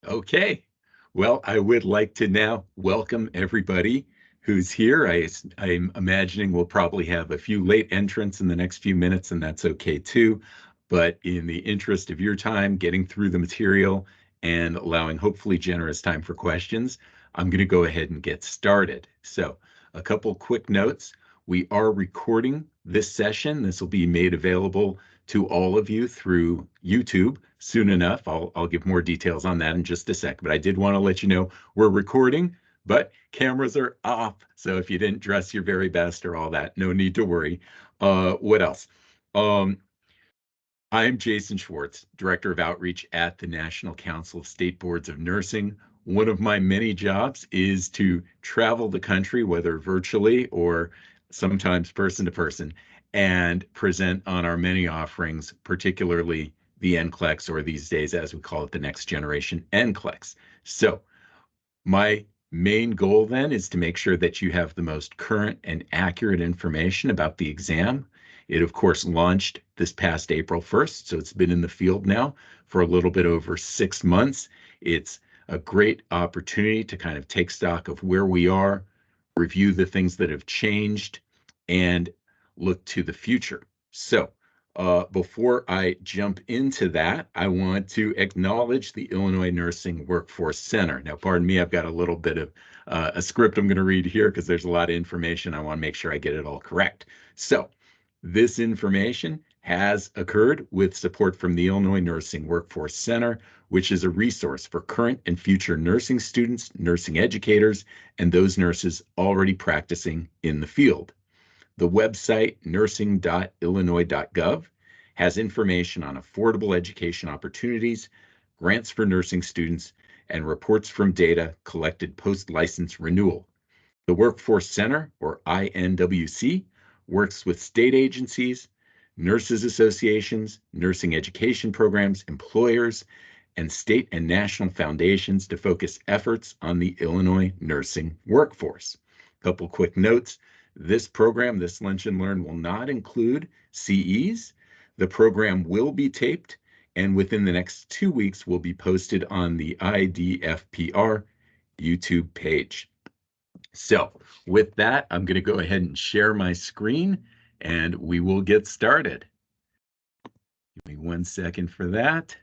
Okay. Well, I would like to now welcome everybody who's here. I'm imagining we'll probably have a few late entrants in the next few minutes, and that's okay too. But in the interest of your time, getting through the material and allowing hopefully generous time for questions, I'm going to go ahead and get started. So, a couple quick notes. We are recording this session. This will be made available to all of you through YouTube soon enough. I'll give more details on that in just a sec, but I did want to let you know we're recording, but cameras are off. So if you didn't dress your very best or all that, no need to worry. What else? Um, I'm Jason Schwartz, Director of Outreach at the National Council of State Boards of Nursing. One of my many jobs is to travel the country, whether virtually or sometimes person to person, and present on our many offerings, particularly the NCLEX, or these days, as we call it, the next generation NCLEX. So my main goal then is to make sure that you have the most current and accurate information about the exam. It, of course, launched this past April 1st, so it's been in the field now for a little bit over 6 months. It's a great opportunity to kind of take stock of where we are, review the things that have changed, and look to the future. So, before I jump into that, I want to acknowledge the Illinois Nursing Workforce Center. Now, pardon me, I've got a little bit of a script I'm going to read here because there's a lot of information. I want to make sure I get it all correct. So, this information has occurred with support from the Illinois Nursing Workforce Center, which is a resource for current and future nursing students, nursing educators, and those nurses already practicing in the field. The website nursing.illinois.gov has information on affordable education opportunities, grants for nursing students, and reports from data collected post-license renewal. The Workforce Center, or INWC, works with state agencies, nurses associations, nursing education programs, employers, and state and national foundations to focus efforts on the Illinois nursing workforce. A couple quick notes. This program, this Lunch and Learn, will not include CEs. The program will be taped and within the next 2 weeks will be posted on the IDFPR YouTube page. So with that, I'm going to go ahead and share my screen and we will get started. Give me 1 second for that.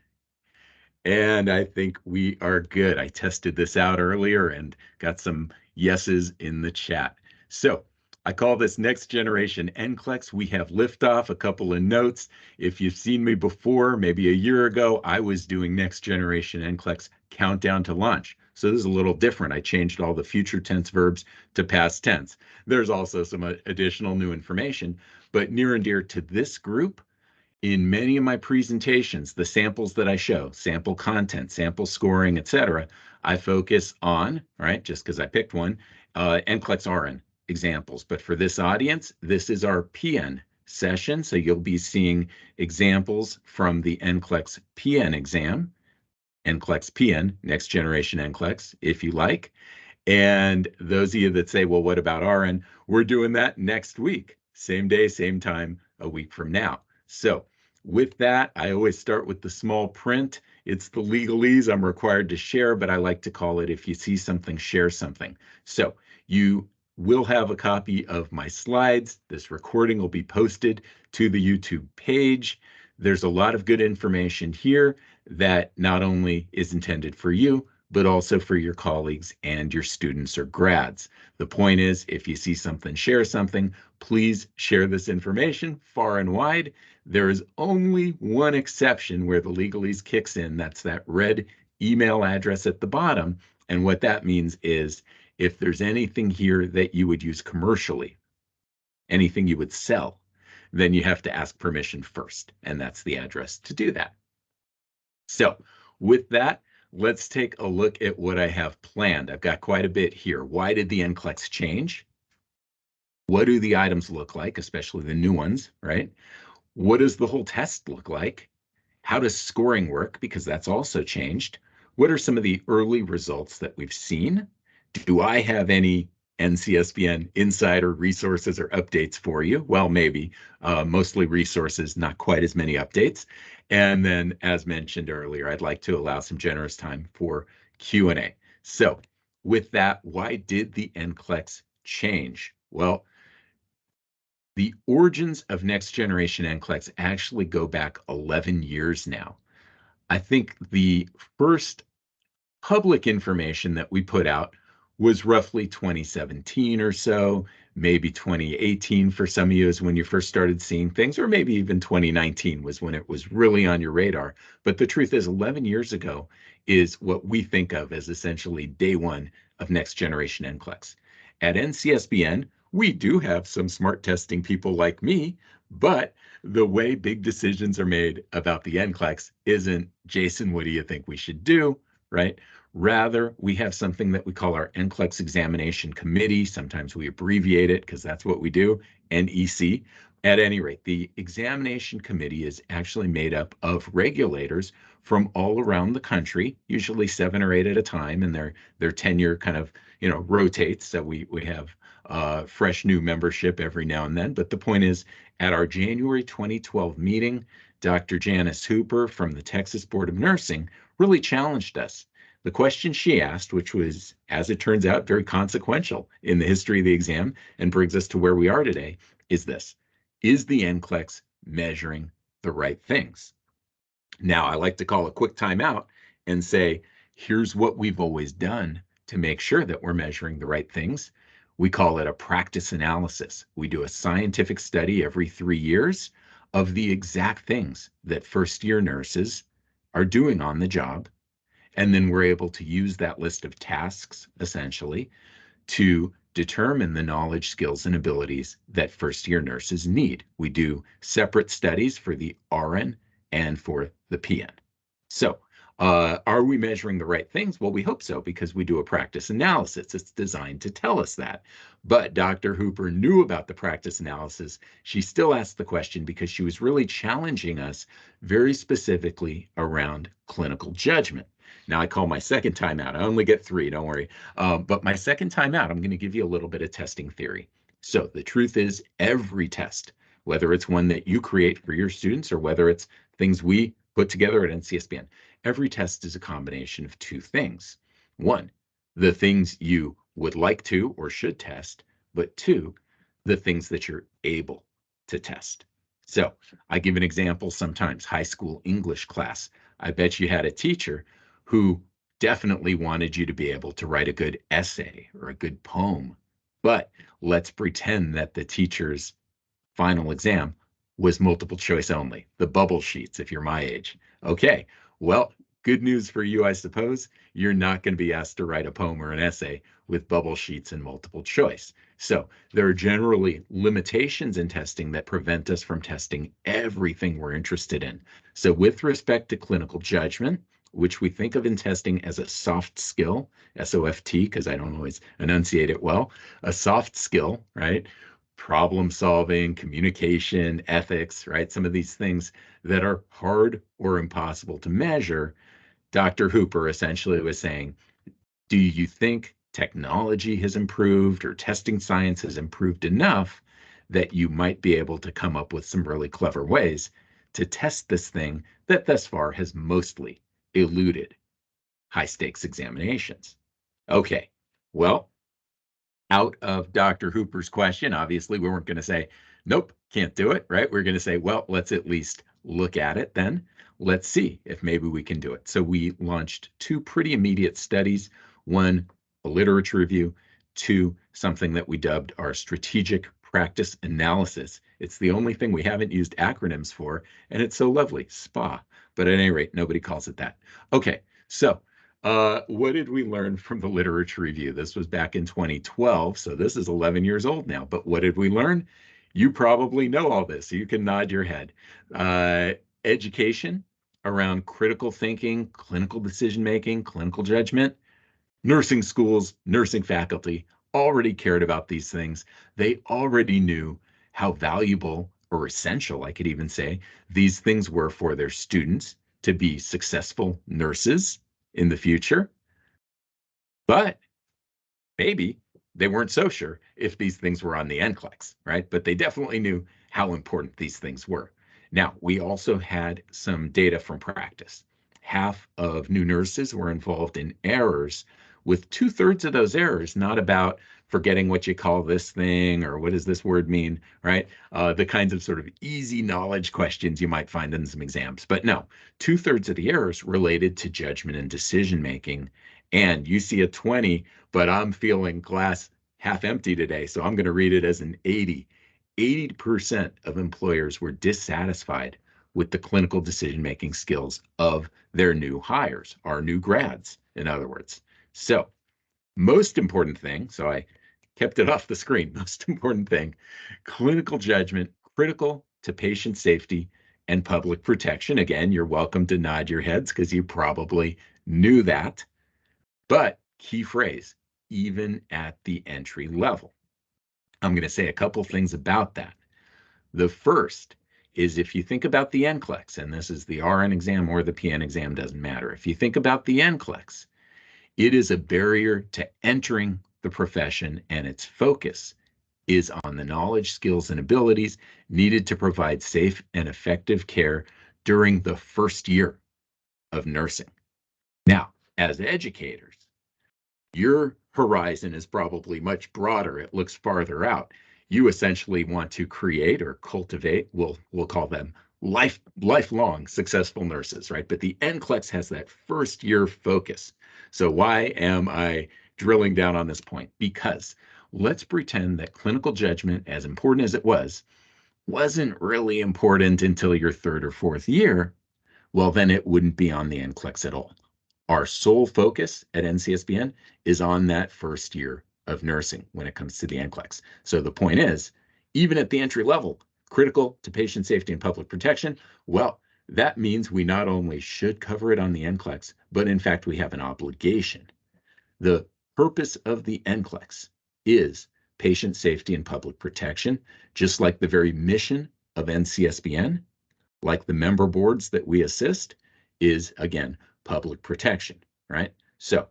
And I think we are good. I tested this out earlier and got some yeses in the chat. So I call this Next Generation NCLEX. We have liftoff. A couple of notes. If you've seen me before, maybe a year ago, I was doing Next Generation NCLEX Countdown to Launch. So this is a little different. I changed all the future tense verbs to past tense. There's also some additional new information, but near and dear to this group, in many of my presentations, the samples that I show, sample content, sample scoring, etc., I focus on, right, just because I picked one, NCLEX RN examples. But for this audience, this is our PN session. So you'll be seeing examples from the NCLEX-PN exam, NCLEX-PN, Next Generation NCLEX, if you like. And those of you that say, well, what about RN? We're doing that next week, same day, same time, a week from now. So with that, I always start with the small print. It's the legalese I'm required to share, but I like to call it, if you see something, share something. So you will have a copy of my slides. This recording will be posted to the YouTube page. There's a lot of good information here that not only is intended for you, but also for your colleagues and your students or grads. The point is, if you see something, share something, please share this information far and wide. There is only one exception where the legalese kicks in. That's that red email address at the bottom. And what that means is if there's anything here that you would use commercially, anything you would sell, then you have to ask permission first. And that's the address to do that. So with that, let's take a look at what I have planned. I've got quite a bit here. Why did the NCLEX change? What do the items look like, especially the new ones, right? What does the whole test look like? How does scoring work? Because that's also changed. What are some of the early results that we've seen? Do I have any NCSPN insider resources or updates for you. Well, maybe mostly resources, not quite as many updates. And then, as mentioned earlier, I'd like to allow some generous time for Q&A. So with that, why did the NCLEX change? Well, the origins of next generation NCLEX actually go back 11 years now. I think the first public information that we put out was roughly 2017 or so, maybe 2018 for some of you is when you first started seeing things, or maybe even 2019 was when it was really on your radar. But the truth is, 11 years ago is what we think of as essentially day one of next generation NCLEX. At NCSBN, we do have some smart testing people like me, but the way big decisions are made about the NCLEX isn't, Jason, what do you think we should do? Right? Rather, we have something that we call our NCLEX Examination Committee. Sometimes we abbreviate it because that's what we do, NEC. At any rate, the Examination Committee is actually made up of regulators from all around the country, usually 7 or 8 at a time, and their tenure kind of rotates. So we have fresh new membership every now and then. But the point is, at our January 2012 meeting, Dr. Janice Hooper from the Texas Board of Nursing really challenged us. The question she asked, which was, as it turns out, very consequential in the history of the exam and brings us to where we are today, is this: is the NCLEX measuring the right things? Now, I like to call a quick timeout and say, here's what we've always done to make sure that we're measuring the right things. We call it a practice analysis. We do a scientific study every 3 years of the exact things that first-year nurses are doing on the job. And then we're able to use that list of tasks, essentially, to determine the knowledge, skills, and abilities that first-year nurses need. We do separate studies for the RN and for the PN. So are we measuring the right things? Well, we hope so, because we do a practice analysis. It's designed to tell us that. But Dr. Hooper knew about the practice analysis. She still asked the question because she was really challenging us very specifically around clinical judgment. Now, I call my second time out. I only get 3, don't worry. But my second time out, I'm going to give you a little bit of testing theory. So the truth is, every test, whether it's one that you create for your students or whether it's things we put together at NCSBN, every test is a combination of 2 things. 1, the things you would like to or should test, but 2, the things that you're able to test. So I give an example sometimes, high school English class. I bet you had a teacher who definitely wanted you to be able to write a good essay or a good poem. But let's pretend that the teacher's final exam was multiple choice only, the bubble sheets, if you're my age. Okay, well, good news for you, I suppose. You're not going to be asked to write a poem or an essay with bubble sheets and multiple choice. So there are generally limitations in testing that prevent us from testing everything we're interested in. So with respect to clinical judgment, which we think of in testing as a soft skill, S-O-F-T, because I don't always enunciate it well, a soft skill, right? Problem solving, communication, ethics, right? Some of these things that are hard or impossible to measure. Dr. Hooper essentially was saying, do you think technology has improved or testing science has improved enough that you might be able to come up with some really clever ways to test this thing that thus far has mostly eluded high stakes examinations? Okay, well, out of Dr. Hooper's question, obviously, we weren't going to say, nope, can't do it, right? We're going to say, well, let's at least look at it then. Let's see if maybe we can do it. So we launched 2 pretty immediate studies. 1, a literature review. 2, something that we dubbed our strategic practice analysis. It's the only thing we haven't used acronyms for, and it's so lovely, SPA. But at any rate, nobody calls it that. Okay, so what did we learn from the literature review? This was back in 2012, so this is 11 years old now. But what did we learn? You probably know all this, so you can nod your head. Education around critical thinking, clinical decision-making, clinical judgment. Nursing schools, nursing faculty already cared about these things. They already knew how valuable or essential, I could even say, these things were for their students to be successful nurses in the future. But maybe they weren't so sure if these things were on the NCLEX, right? But they definitely knew how important these things were. Now, we also had some data from practice. Half of new nurses were involved in errors, with 2/3 of those errors not about forgetting what you call this thing or what does this word mean, right? The kinds of sort of easy knowledge questions you might find in some exams. But no, 2/3 of the errors related to judgment and decision making. And you see a 20, but I'm feeling glass half empty today, so I'm going to read it as an 80. 80% of employers were dissatisfied with the clinical decision-making skills of their new hires, our new grads, in other words. So, most important thing, so I kept it off the screen, most important thing, clinical judgment, critical to patient safety and public protection. Again, you're welcome to nod your heads because you probably knew that. But key phrase, even at the entry level. I'm going to say a couple things about that. The first is if you think about the NCLEX, and this is the RN exam or the PN exam, doesn't matter. If you think about the NCLEX, it is a barrier to entering the profession, and its focus is on the knowledge, skills, and abilities needed to provide safe and effective care during the first year of nursing. Now, as educators, your horizon is probably much broader. It looks farther out. You essentially want to create or cultivate, we'll call them lifelong successful nurses, right? But the NCLEX has that first year focus. So why am I drilling down on this point? Because let's pretend that clinical judgment, as important as it wasn't really important until your third or fourth year. Well, then it wouldn't be on the NCLEX at all. Our sole focus at NCSBN is on that first year of nursing when it comes to the NCLEX. So the point is, even at the entry level, critical to patient safety and public protection, well, that means we not only should cover it on the NCLEX, but in fact, we have an obligation. The purpose of the NCLEX is patient safety and public protection, just like the very mission of NCSBN, like the member boards that we assist, is again, public protection, right? So,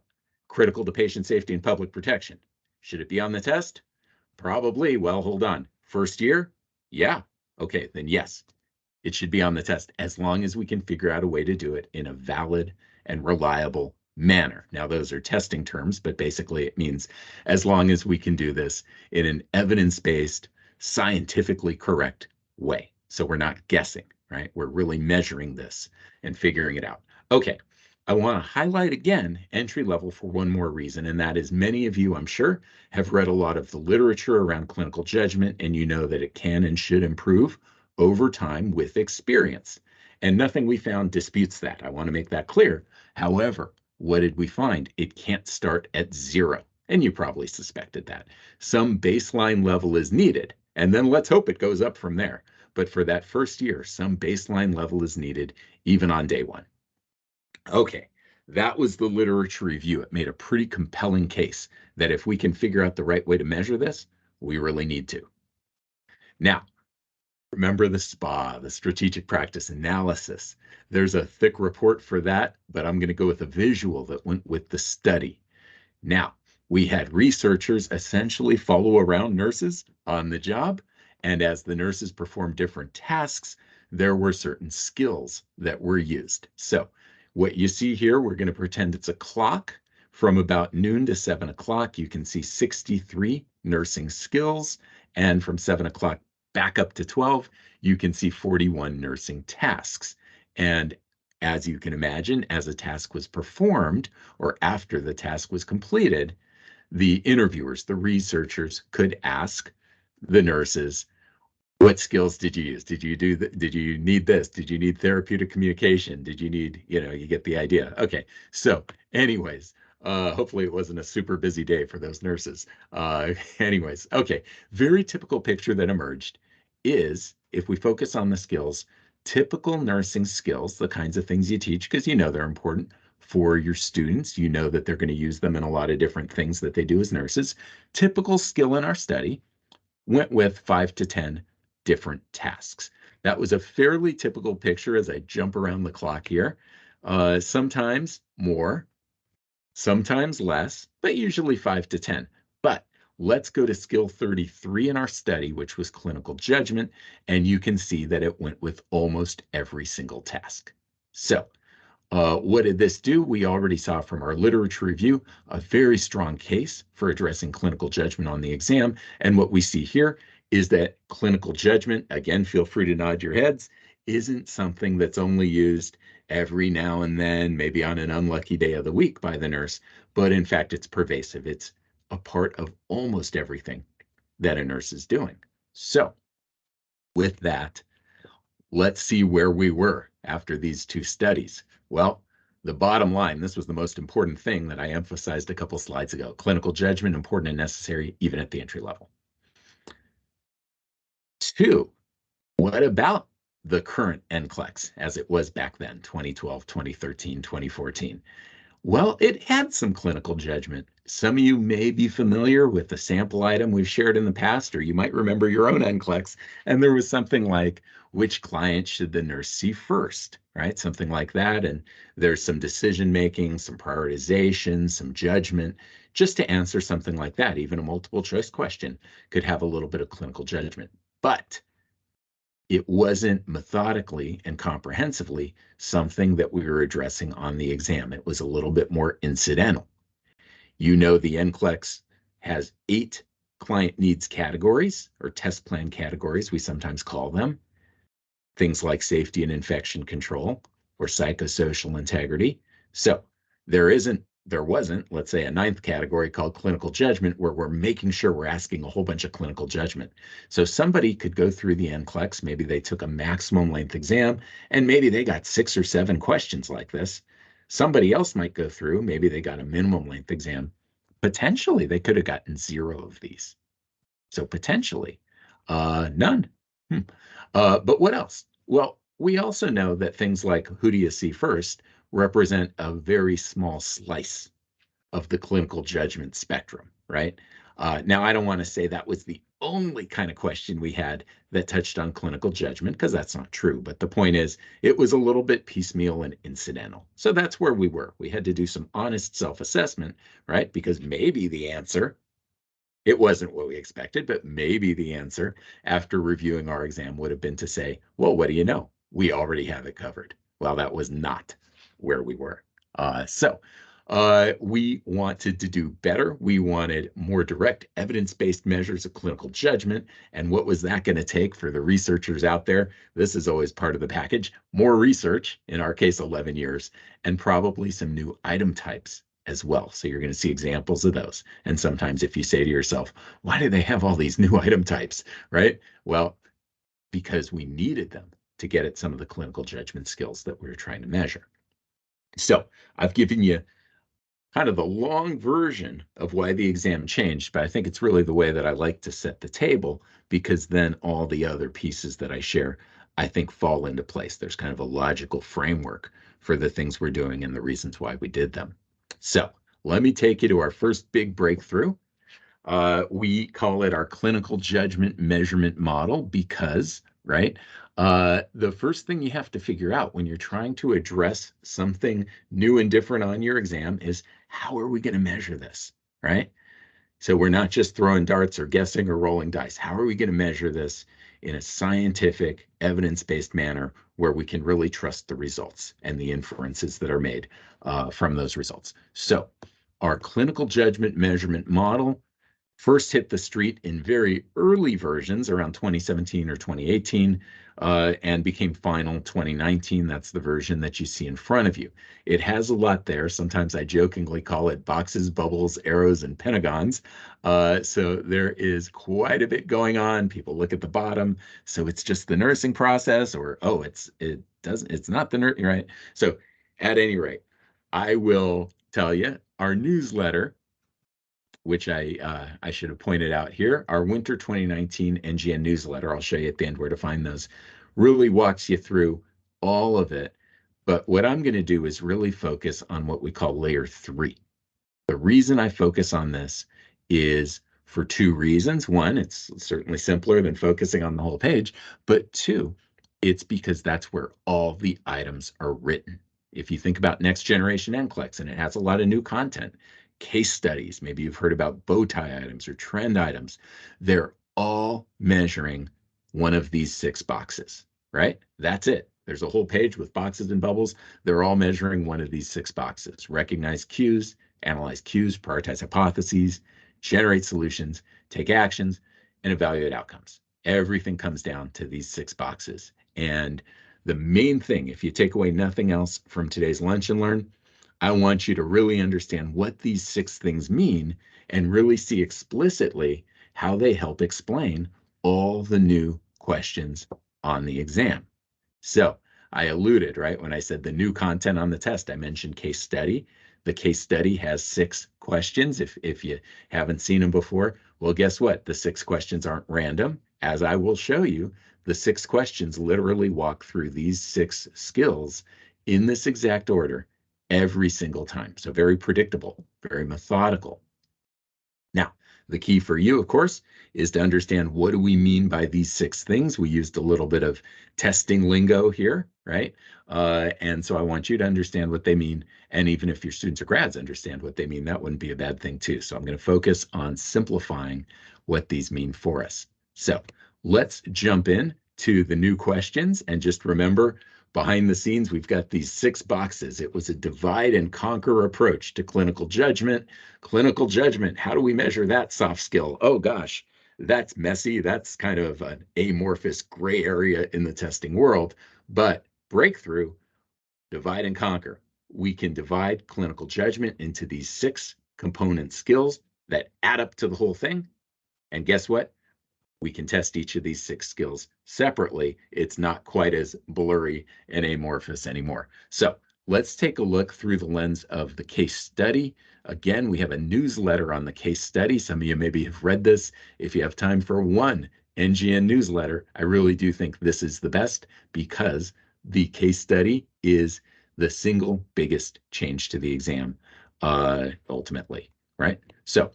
critical to patient safety and public protection. Should it be on the test? Probably. Well, hold on. First year? Yeah. Okay, then yes, it should be on the test as long as we can figure out a way to do it in a valid and reliable manner. Now, those are testing terms, but basically it means as long as we can do this in an evidence-based, scientifically correct way. So we're not guessing, right? We're really measuring this and figuring it out. Okay, I want to highlight again entry level for one more reason, and that is many of you, I'm sure, have read a lot of the literature around clinical judgment, and you know that it can and should improve over time with experience. And nothing we found disputes that. I want to make that clear. However, what did we find? It can't start at zero. And you probably suspected that. Some baseline level is needed, and then let's hope it goes up from there. But for that first year, some baseline level is needed, even on day one. Okay, that was the literature review. It made a pretty compelling case that if we can figure out the right way to measure this, we really need to. Now, remember the SPA, the strategic practice analysis. There's a thick report for that, but I'm going to go with a visual that went with the study. Now, we had researchers essentially follow around nurses on the job, and as the nurses performed different tasks, there were certain skills that were used. So what you see here, we're going to pretend it's a clock. From about noon to 7 o'clock, you can see 63 nursing skills, and from 7 o'clock back up to 12, you can see 41 nursing tasks. And as you can imagine, as a task was performed or after the task was completed, the interviewers, the researchers could ask the nurses, what skills did you use? Did you need this? Did you need therapeutic communication? Did you need, you get the idea. Okay, so anyways, hopefully it wasn't a super busy day for those nurses. Anyways, okay, very typical picture that emerged is, if we focus on the skills, typical nursing skills, the kinds of things you teach, because they're important for your students. You know that they're going to use them in a lot of different things that they do as nurses. Typical skill in our study went with 5 to 10 different tasks. That was a fairly typical picture as I jump around the clock here. Sometimes more, sometimes less, but usually 5 to 10. But let's go to skill 33 in our study, which was clinical judgment, and you can see that it went with almost every single task. So what did this do? We already saw from our literature review a very strong case for addressing clinical judgment on the exam. And what we see here is that clinical judgment, again, feel free to nod your heads, isn't something that's only used every now and then, maybe on an unlucky day of the week by the nurse, but in fact, it's pervasive. It's a part of almost everything that a nurse is doing. So with that, let's see where we were after these two studies. Well, the bottom line, this was the most important thing that I emphasized a couple slides ago. Clinical judgment, important and necessary, even at the entry level. 2, what about the current NCLEX as it was back then, 2012, 2013, 2014? Well, it had some clinical judgment. Some of you may be familiar with the sample item we've shared in the past, or you might remember your own NCLEX, and there was something like, which client should the nurse see first, right? Something like that. And there's some decision-making, some prioritization, some judgment, just to answer something like that. Even a multiple choice question could have a little bit of clinical judgment. But it wasn't methodically and comprehensively something that we were addressing on the exam. It was a little bit more incidental. You know, the NCLEX has 8 client needs categories, or test plan categories, we sometimes call them. Things like safety and infection control or psychosocial integrity. So there wasn't, let's say, a 9th category called clinical judgment, where we're making sure we're asking a whole bunch of clinical judgment. So somebody could go through the NCLEX, maybe they took a maximum length exam, and maybe they got 6 or 7 questions like this. Somebody else might go through, maybe they got a minimum length exam. Potentially, they could have gotten 0 of these. So potentially, none. But what else? Well, we also know that things like who do you see first represent a very small slice of the clinical judgment spectrum, right? Now, I don't want to say that was the only kind of question we had that touched on clinical judgment, because that's not true. But the point is, it was a little bit piecemeal and incidental. So that's where we were. We had to do some honest self-assessment, right? Because maybe the answer, it wasn't what we expected, but maybe the answer after reviewing our exam would have been to say, well, what do you know? We already have it covered. Well, that was not where we were. So we wanted to do better. We wanted more direct evidence-based measures of clinical judgment. And what was that going to take for the researchers out there? This is always part of the package. More research, in our case, 11 years, and probably some new item types as well. So you're going to see examples of those. And sometimes if you say to yourself, why do they have all these new item types, right? Well, because we needed them to get at some of the clinical judgment skills that we were trying to measure. So I've given you kind of the long version of why the exam changed, but I think it's really the way that I like to set the table, because then all the other pieces that I share, I think, fall into place. There's kind of a logical framework for the things we're doing and the reasons why we did them. So let me take you to our first big breakthrough. We call it our clinical judgment measurement model because, right, the first thing you have to figure out when you're trying to address something new and different on your exam is, how are we going to measure this, right? So we're not just throwing darts or guessing or rolling dice. How are we going to measure this in a scientific, evidence-based manner where we can really trust the results and the inferences that are made from those results? So our clinical judgment measurement model first hit the street in very early versions around 2017 or 2018 and became final 2019. That's the version that you see in front of you. It has a lot there. Sometimes I jokingly call it boxes, bubbles, arrows, and pentagons. So there is quite a bit going on. People look at the bottom. So it's just the nursing process, or, oh, it's not the nursing, right? So at any rate, I will tell you our newsletter, which I should have pointed out here, our winter 2019 NGN newsletter, I'll show you at the end where to find those, really walks you through all of it. But what I'm going to do is really focus on what we call layer 3. The reason I focus on this is for 2 reasons. 1, it's certainly simpler than focusing on the whole page, but 2, it's because that's where all the items are written. If you think about next generation NCLEX, and it has a lot of new content, case studies. Maybe you've heard about bow tie items or trend items. They're all measuring one of these 6 boxes, right? That's it. There's a whole page with boxes and bubbles. They're all measuring one of these 6 boxes. Recognize cues, analyze cues, prioritize hypotheses, generate solutions, take actions, and evaluate outcomes. Everything comes down to these 6 boxes. And the main thing, if you take away nothing else from today's Lunch and Learn, I want you to really understand what these 6 things mean and really see explicitly how they help explain all the new questions on the exam. So I alluded, right, when I said the new content on the test, I mentioned case study. The case study has 6 questions. If you haven't seen them before, well, guess what? The 6 questions aren't random. As I will show you, the 6 questions literally walk through these 6 skills in this exact order every single time. So very predictable, very methodical. Now, the key for you, of course, is to understand what do we mean by these 6 things. We used a little bit of testing lingo here, right? And so I want you to understand what they mean. And even if your students or grads understand what they mean, that wouldn't be a bad thing too. So I'm going to focus on simplifying what these mean for us. So let's jump in to the new questions. And just remember, behind the scenes, we've got these 6 boxes. It was a divide and conquer approach to clinical judgment. Clinical judgment, how do we measure that soft skill? Oh gosh, that's messy. That's kind of an amorphous gray area in the testing world. But breakthrough, divide and conquer. We can divide clinical judgment into these 6 component skills that add up to the whole thing. And guess what? We can test each of these 6 skills separately. It's not quite as blurry and amorphous anymore. So let's take a look through the lens of the case study. Again, we have a newsletter on the case study. Some of you maybe have read this. If you have time for one NGN newsletter, I really do think this is the best because the case study is the single biggest change to the exam ultimately, right? So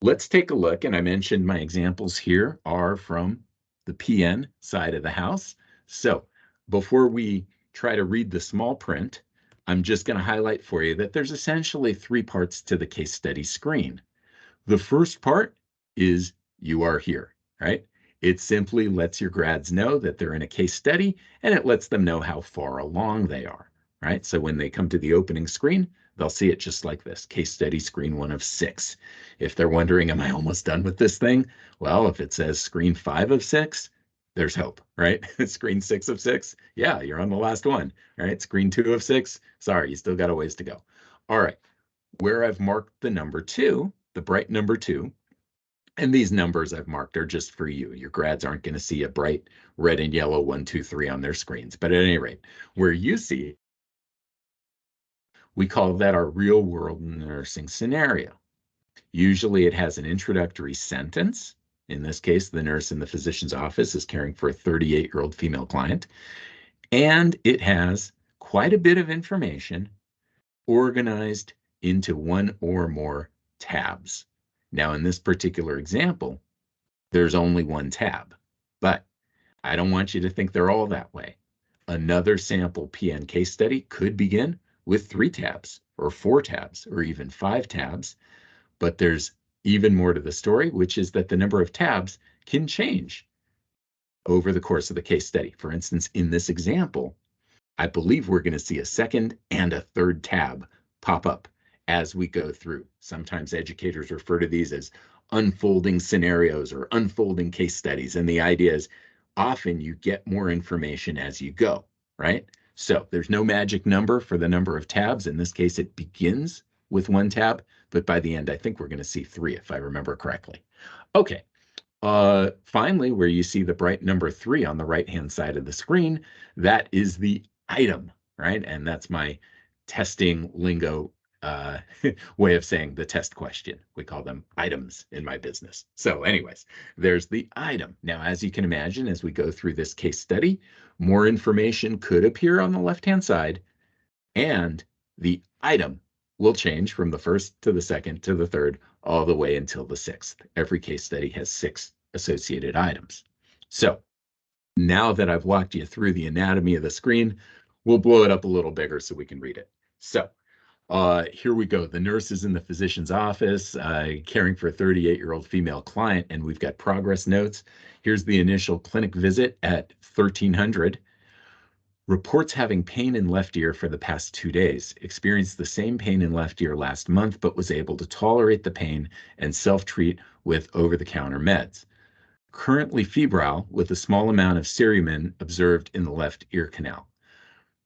let's take a look, and I mentioned my examples here are from the PN side of the house. So before we try to read the small print, I'm just going to highlight for you that there's essentially 3 parts to the case study screen. The first part is you are here, right? It simply lets your grads know that they're in a case study, and it lets them know how far along they are, right? So when they come to the opening screen, they'll see it just like this, case study screen 1 of 6. If they're wondering, am I almost done with this thing? Well, if it says screen 5 of 6, there's hope, right? Screen 6 of 6, yeah, you're on the last one, right? Screen 2 of 6, sorry, you still got a ways to go. All right, where I've marked the number 2, the bright number 2, and these numbers I've marked are just for you. Your grads aren't going to see a bright red and yellow 1, 2, 3 on their screens. But at any rate, where you see it, we call that our real world nursing scenario. Usually it has an introductory sentence. In this case, the nurse in the physician's office is caring for a 38-year-old female client. And it has quite a bit of information organized into 1 or more tabs. Now, in this particular example, there's only 1 tab, but I don't want you to think they're all that way. Another sample PN case study could begin with 3 tabs or 4 tabs or even 5 tabs, but there's even more to the story, which is that the number of tabs can change over the course of the case study. For instance, in this example, I believe we're going to see a 2nd and a 3rd tab pop up as we go through. Sometimes educators refer to these as unfolding scenarios or unfolding case studies. And the idea is often you get more information as you go, right? So there's no magic number for the number of tabs. In this case, it begins with 1 tab, but by the end, I think we're going to see 3 if I remember correctly. Okay. Finally, where you see the bright number 3 on the right-hand side of the screen, that is the item, right? And that's my testing lingo way of saying the test question. We call them items in my business. So anyways, there's the item. Now, as you can imagine, as we go through this case study, more information could appear on the left-hand side, and the item will change from the 1st to the 2nd to the 3rd, all the way until the 6th. Every case study has 6 associated items. So now that I've walked you through the anatomy of the screen, we'll blow it up a little bigger so we can read it. So Here we go. The nurse is in the physician's office, caring for a 38-year-old female client, and we've got progress notes. Here's the initial clinic visit at 1300. Reports having pain in left ear for the past 2 days. Experienced the same pain in left ear last month, but was able to tolerate the pain and self-treat with over-the-counter meds. Currently febrile with a small amount of cerumen observed in the left ear canal.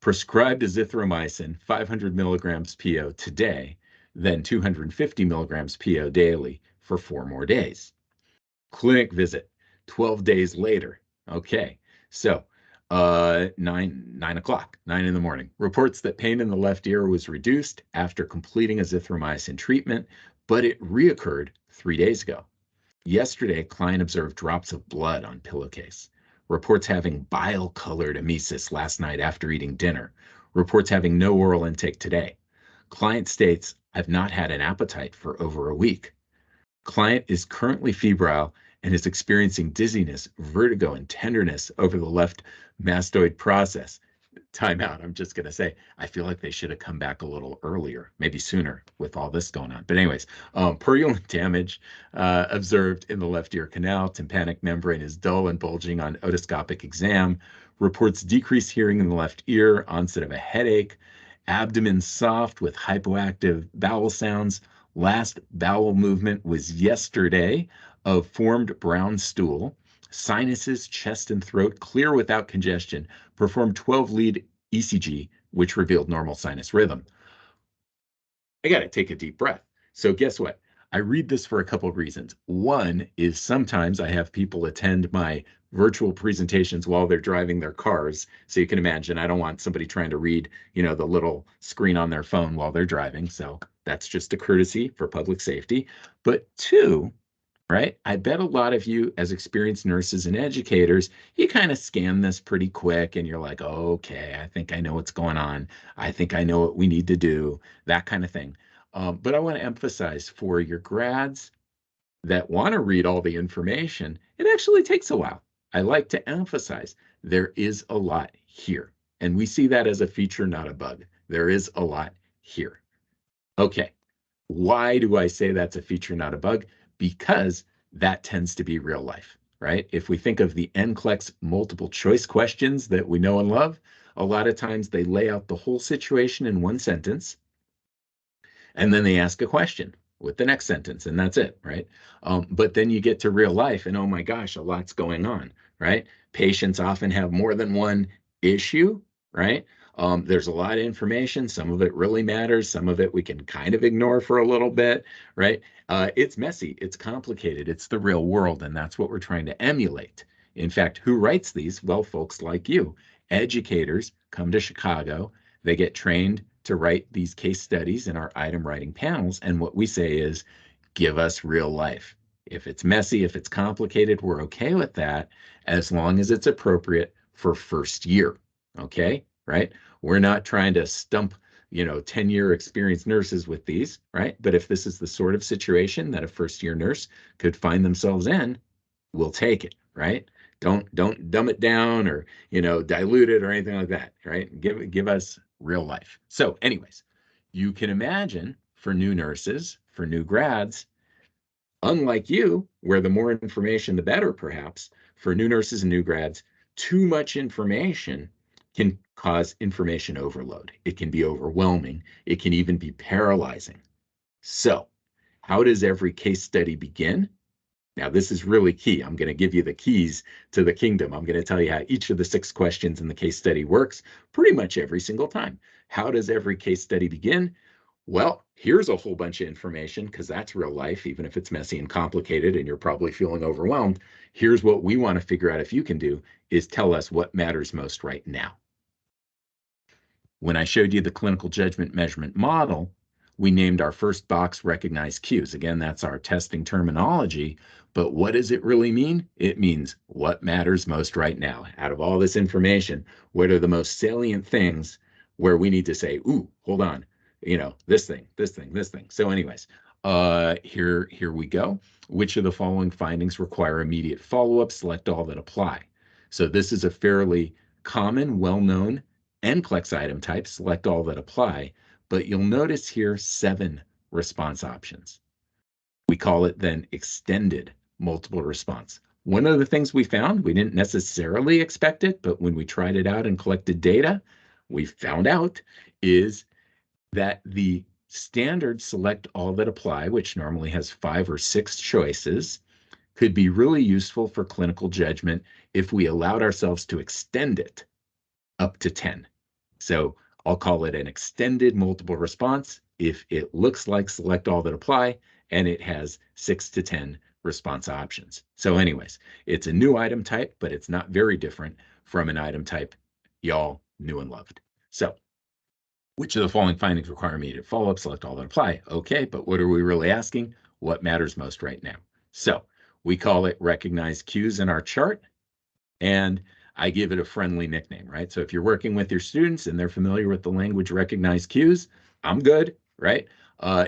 Prescribed azithromycin 500 milligrams PO today, then 250 milligrams PO daily for 4 more days. Clinic visit 12 days later. Okay, so 9 o'clock, 9 in the morning. Reports that pain in the left ear was reduced after completing azithromycin treatment, but it reoccurred 3 days ago. Yesterday, client observed drops of blood on pillowcase. Reports having bile-colored emesis last night after eating dinner. Reports having no oral intake today. Client states, I've not had an appetite for over a week. Client is currently febrile and is experiencing dizziness, vertigo, and tenderness over the left mastoid process. Timeout. I'm just going to say, I feel like they should have come back a little earlier, maybe sooner with all this going on. But anyways, purulent damage observed in the left ear canal. Tympanic membrane is dull and bulging on otoscopic exam. Reports decreased hearing in the left ear, onset of a headache, abdomen soft with hypoactive bowel sounds. Last bowel movement was yesterday of formed brown stool. Sinuses, chest, and throat clear without congestion. Performed 12-lead ECG, which revealed normal sinus rhythm. I got to take a deep breath. So guess what? I read this for a couple of reasons. One is sometimes I have people attend my virtual presentations while they're driving their cars. So you can imagine, I don't want somebody trying to read, the little screen on their phone while they're driving. So that's just a courtesy for public safety. But two, right? I bet a lot of you, as experienced nurses and educators, you kind of scan this pretty quick and you're like, oh, okay, I think I know what's going on. I think I know what we need to do, that kind of thing. But I want to emphasize for your grads that want to read all the information, it actually takes a while. I like to emphasize there is a lot here. And we see that as a feature, not a bug. There is a lot here. Okay. Why do I say that's a feature, not a bug? Because that tends to be real life, right? If we think of the NCLEX multiple choice questions that we know and love, a lot of times they lay out the whole situation in one sentence, and then they ask a question with the next sentence, and that's it, right? But then you get to real life, and oh my gosh, a lot's going on, right? Patients often have more than one issue, right? There's a lot of information. Some of it really matters. Some of it we can kind of ignore for a little bit, right? It's messy. It's complicated. It's the real world, and that's what we're trying to emulate. In fact, who writes these? Well, folks like you. Educators come to Chicago. They get trained to write these case studies in our item writing panels. And what we say is, give us real life. If it's messy, if it's complicated, we're okay with that as long as it's appropriate for first year. Okay, right? We're not trying to stump 10-year experienced nurses with these, right? But if this is the sort of situation that a first-year nurse could find themselves in, we'll take it, right? Don't dumb it down or dilute it or anything like that, right? Give us real life. So anyways, you can imagine for new nurses, for new grads, unlike you, where the more information, the better, perhaps, for new nurses and new grads, too much information can cause information overload. It can be overwhelming. It can even be paralyzing. So how does every case study begin? Now, this is really key. I'm going to give you the keys to the kingdom. I'm going to tell you how each of the 6 questions in the case study works pretty much every single time. How does every case study begin? Well, here's a whole bunch of information because that's real life, even if it's messy and complicated and you're probably feeling overwhelmed. Here's what we want to figure out if you can do is tell us what matters most right now. When I showed you the clinical judgment measurement model, we named our first box recognized cues. Again, that's our testing terminology. But what does it really mean? It means what matters most right now. Out of all this information, what are the most salient things where we need to say, ooh, hold on, this thing, this thing, this thing. So anyways, here we go. Which of the following findings require immediate follow-up? Select all that apply. So this is a fairly common, well-known NCLEX item type, select all that apply. but you'll notice here 7 response options. We call it then extended multiple response. One of the things we found, we didn't necessarily expect it, but when we tried it out and collected data, we found out is that the standard select all that apply, which normally has 5 or 6 choices, could be really useful for clinical judgment if we allowed ourselves to extend it up to 10. So I'll call it an extended multiple response if it looks like select all that apply and it has 6 to 10 response options. So anyways, it's a new item type, but it's not very different from an item type y'all knew and loved. So which of the following findings require immediate follow-up? Select all that apply. Okay, but what are we really asking? What matters most right now? So we call it recognize cues in our chart, and I give it a friendly nickname, right? So if you're working with your students and they're familiar with the language recognize cues, I'm good, right?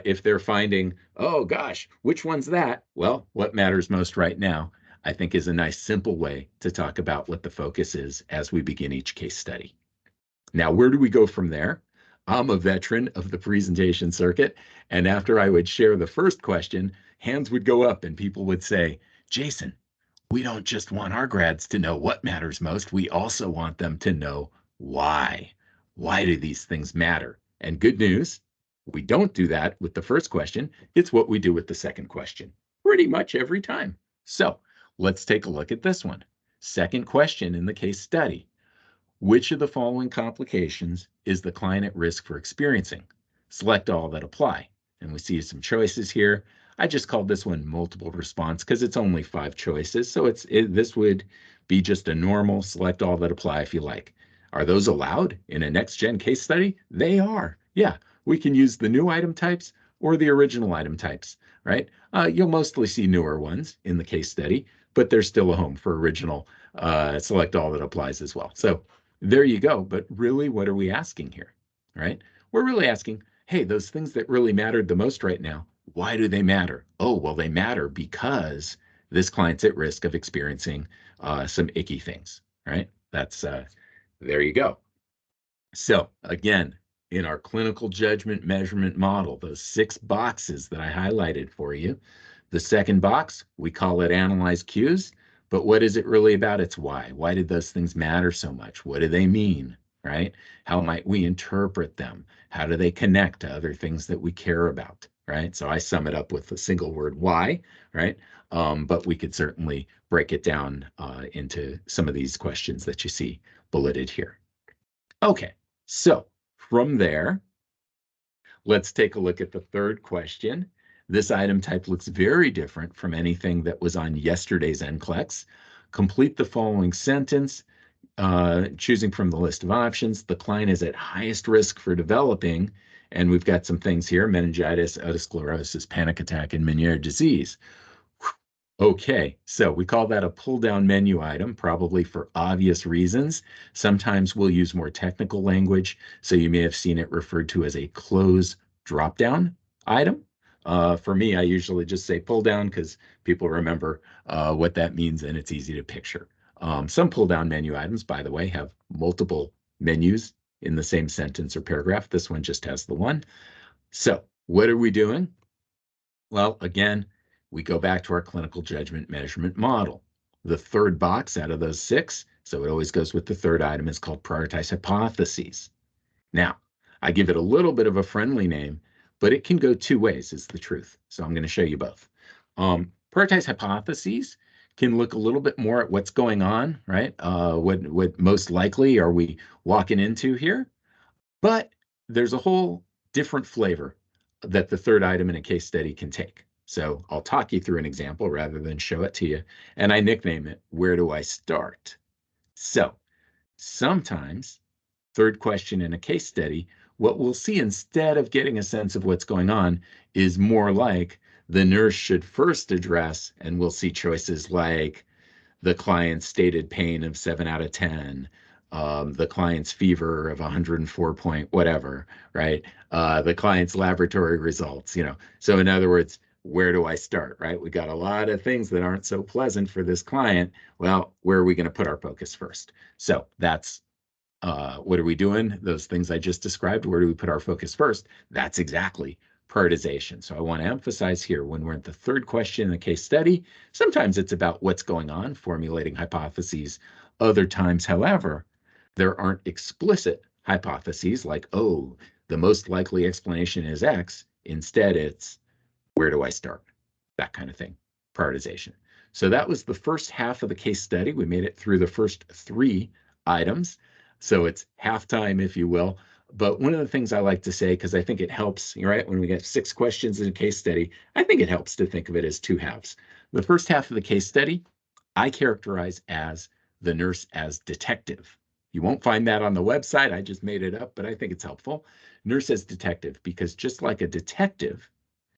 If they're finding, oh gosh, which one's that? Well, what matters most right now, I think is a nice simple way to talk about what the focus is as we begin each case study. Now, where do we go from there? I'm a veteran of the presentation circuit, and after I would share the first question, hands would go up and people would say, Jason, we don't just want our grads to know what matters most, we also want them to know why. Why do these things matter? And good news, we don't do that with the first question. It's what we do with the second question, pretty much every time. So let's take a look at this one. Second question in the case study. Which of the following complications is the client at risk for experiencing? Select all that apply. And we see some choices here. I just called this one multiple response because it's only 5 choices. So this would be just a normal select all that apply if you like. Are those allowed in a next-gen case study? They are. Yeah, we can use the new item types or the original item types, right? You'll mostly see newer ones in the case study, but there's still a home for original select all that applies as well. So there you go. But really, what are we asking here, right? We're really asking, hey, those things that really mattered the most right now, why do they matter? Oh, well, they matter because this client's at risk of experiencing some icky things, right? That's, there you go. So again, in our clinical judgment measurement model, those 6 boxes that I highlighted for you, the second box, we call it analyze cues. But what is it really about? It's why. Why did those things matter so much? What do they mean, right? How might we interpret them? How do they connect to other things that we care about, right? So I sum it up with a single word, why, right? But we could certainly break it down into some of these questions that you see bulleted here. Okay, so from there, let's take a look at the third question. This item type looks very different from anything that was on yesterday's NCLEX. Complete the following sentence, choosing from the list of options. The client is at highest risk for developing, and we've got some things here, meningitis, otosclerosis, panic attack, and Meniere's disease. Okay, so we call that a pull-down menu item, probably for obvious reasons. Sometimes we'll use more technical language, so you may have seen it referred to as a close drop-down item. For me, I usually just say pull-down because people remember what that means and it's easy to picture. Some pull-down menu items, by the way, have multiple menus in the same sentence or paragraph. This one just has the one. So what are we doing? Well, again, we go back to our clinical judgment measurement model. The third box out of those 6, so it always goes with the third item, is called prioritize hypotheses. Now, I give it a little bit of a friendly name, but it can go 2 ways, is the truth. So I'm going to show you both. Prioritize hypotheses can look a little bit more at what's going on, right? What most likely are we walking into here? But there's a whole different flavor that the third item in a case study can take. So I'll talk you through an example rather than show it to you. And I nickname it, where do I start? So sometimes, third question in a case study, what we'll see instead of getting a sense of what's going on is more like the nurse should first address, and we'll see choices like the client's stated pain of 7 out of 10, the client's fever of 104 point whatever, right? The client's laboratory results, So in other words, where do I start, right? We got a lot of things that aren't so pleasant for this client. Well, where are we going to put our focus first? So that's What are we doing? Those things I just described, where do we put our focus first? That's exactly prioritization. So I want to emphasize here, when we're at the third question in the case study, sometimes it's about what's going on, formulating hypotheses. Other times, however, there aren't explicit hypotheses like, oh, the most likely explanation is X. Instead, it's where do I start? That kind of thing, prioritization. So that was the first half of the case study. We made it through the first 3 items. So it's halftime, if you will. But one of the things I like to say, because I think it helps, right, when we get 6 questions in a case study, I think it helps to think of it as 2 halves. The first half of the case study, I characterize as the nurse as detective. You won't find that on the website. I just made it up, but I think it's helpful. Nurse as detective, because just like a detective,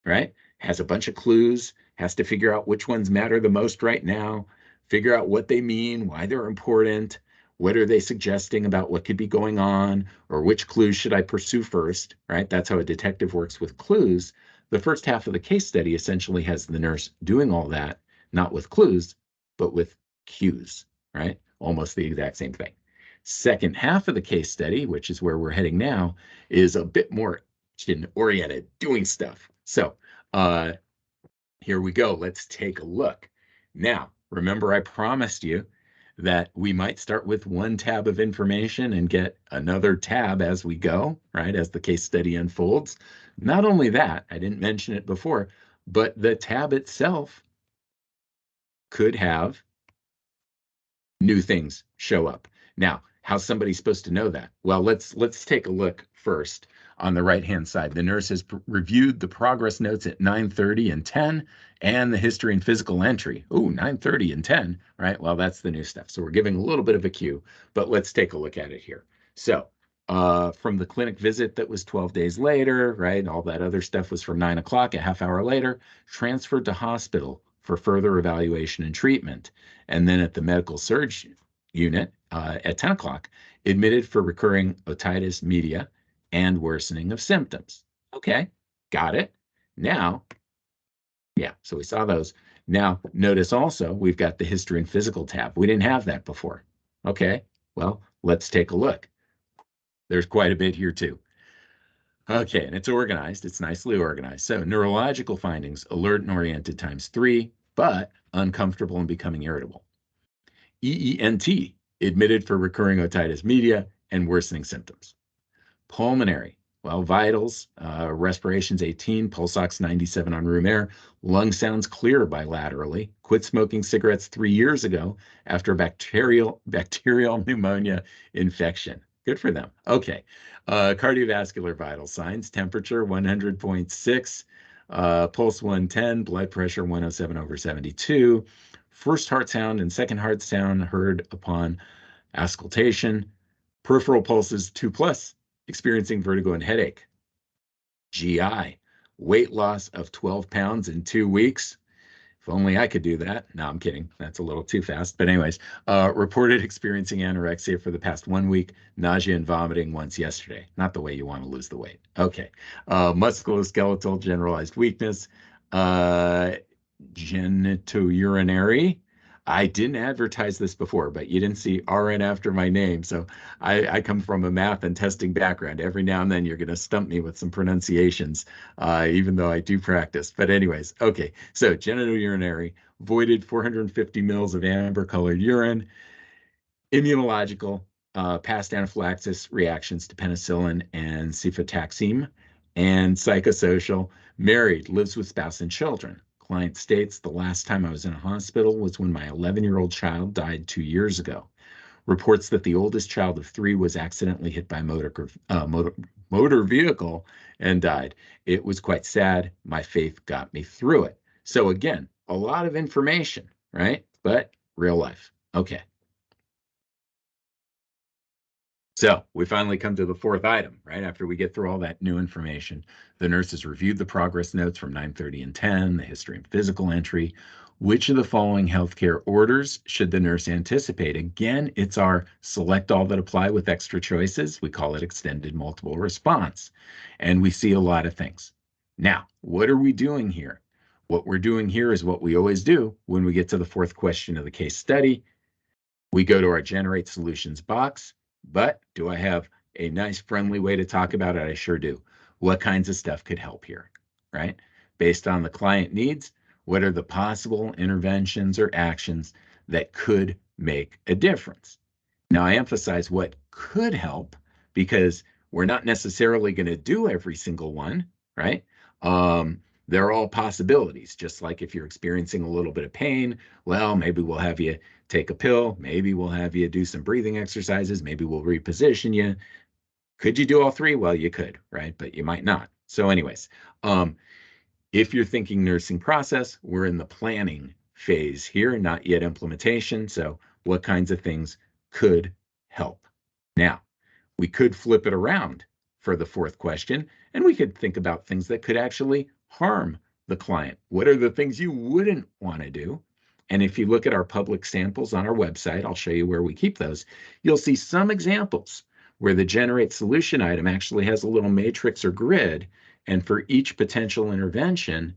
right, has a bunch of clues, has to figure out which ones matter the most right now, figure out what they mean, why they're important, what are they suggesting about what could be going on, or which clues should I pursue first, right? That's how a detective works with clues. The first half of the case study essentially has the nurse doing all that, not with clues, but with cues, right? Almost the exact same thing. Second half of the case study, which is where we're heading now, is a bit more action-oriented, doing stuff. So here we go. Let's take a look. Now, remember I promised you that we might start with one tab of information and get another tab as we go, right, as the case study unfolds. Not only that, I didn't mention it before, but the tab itself could have new things show up. Now, how's somebody supposed to know that? Well, let's take a look first on the right-hand side. The nurse has reviewed the progress notes at 9:30 and 10 and the history and physical entry. Oh, 9:30 and 10, right? Well, that's the new stuff. So we're giving a little bit of a cue, but let's take a look at it here. So from the clinic visit that was 12 days later, right? All that other stuff was from 9 o'clock, a half hour later, transferred to hospital for further evaluation and treatment. And then at the medical surge unit at 10 o'clock, admitted for recurring otitis media and worsening of symptoms. Okay, got it. Now, yeah, so we saw those. Now, notice also we've got the history and physical tab. We didn't have that before. Okay, well, let's take a look. There's quite a bit here too. Okay, and it's organized. It's nicely organized. So neurological findings, alert and oriented ×3, but uncomfortable and becoming irritable. EENT, admitted for recurring otitis media and worsening symptoms. Pulmonary, well, vitals, respirations 18, pulse ox 97 on room air, lung sounds clear bilaterally, quit smoking cigarettes 3 years ago after bacterial pneumonia infection. Good for them. Okay. Cardiovascular vital signs, temperature 100.6, pulse 110, blood pressure 107/72, first heart sound and second heart sound heard upon auscultation, peripheral pulses 2+, experiencing vertigo and headache. GI, weight loss of 12 pounds in 2 weeks. If only I could do that. No, I'm kidding. That's a little too fast. But anyways, reported experiencing anorexia for the past 1 week, nausea and vomiting once yesterday. Not the way you want to lose the weight. Okay. Musculoskeletal generalized weakness, genitourinary. I didn't advertise this before, but you didn't see RN after my name. So I come from a math and testing background. Every now and then you're going to stump me with some pronunciations, even though I do practice. But anyways, okay. So genitourinary, voided 450 mils of amber-colored urine, immunological, past anaphylaxis reactions to penicillin and cefotaxime, and psychosocial, married, lives with spouse and children. Client states, the last time I was in a hospital was when my 11-year-old child died 2 years ago. Reports that the oldest child of 3 was accidentally hit by a motor vehicle and died. It was quite sad. My faith got me through it. So again, a lot of information, right? But real life. Okay. So we finally come to the fourth item, right? After we get through all that new information, the nurse has reviewed the progress notes from 9:30 and 10, the history and physical entry. Which of the following healthcare orders should the nurse anticipate? Again, it's our select all that apply with extra choices. We call it extended multiple response. And we see a lot of things. Now, what are we doing here? What we're doing here is what we always do when we get to the fourth question of the case study. We go to our Generate Solutions box. But do I have a nice, friendly way to talk about it? I sure do. What kinds of stuff could help here, right? Based on the client needs, what are the possible interventions or actions that could make a difference? Now, I emphasize what could help because we're not necessarily going to do every single one, right? They're all possibilities. Just like if you're experiencing a little bit of pain, well, maybe we'll have you take a pill. Maybe we'll have you do some breathing exercises. Maybe we'll reposition you. Could you do all three? Well, you could, right? But you might not. So, anyways, if you're thinking nursing process, we're in the planning phase here, not yet implementation. So, what kinds of things could help? Now, we could flip it around for the fourth question, and we could think about things that could actually harm the client. What are the things you wouldn't want to do? And if you look at our public samples on our website, I'll show you where we keep those, you'll see some examples where the generate solution item actually has a little matrix or grid. And for each potential intervention,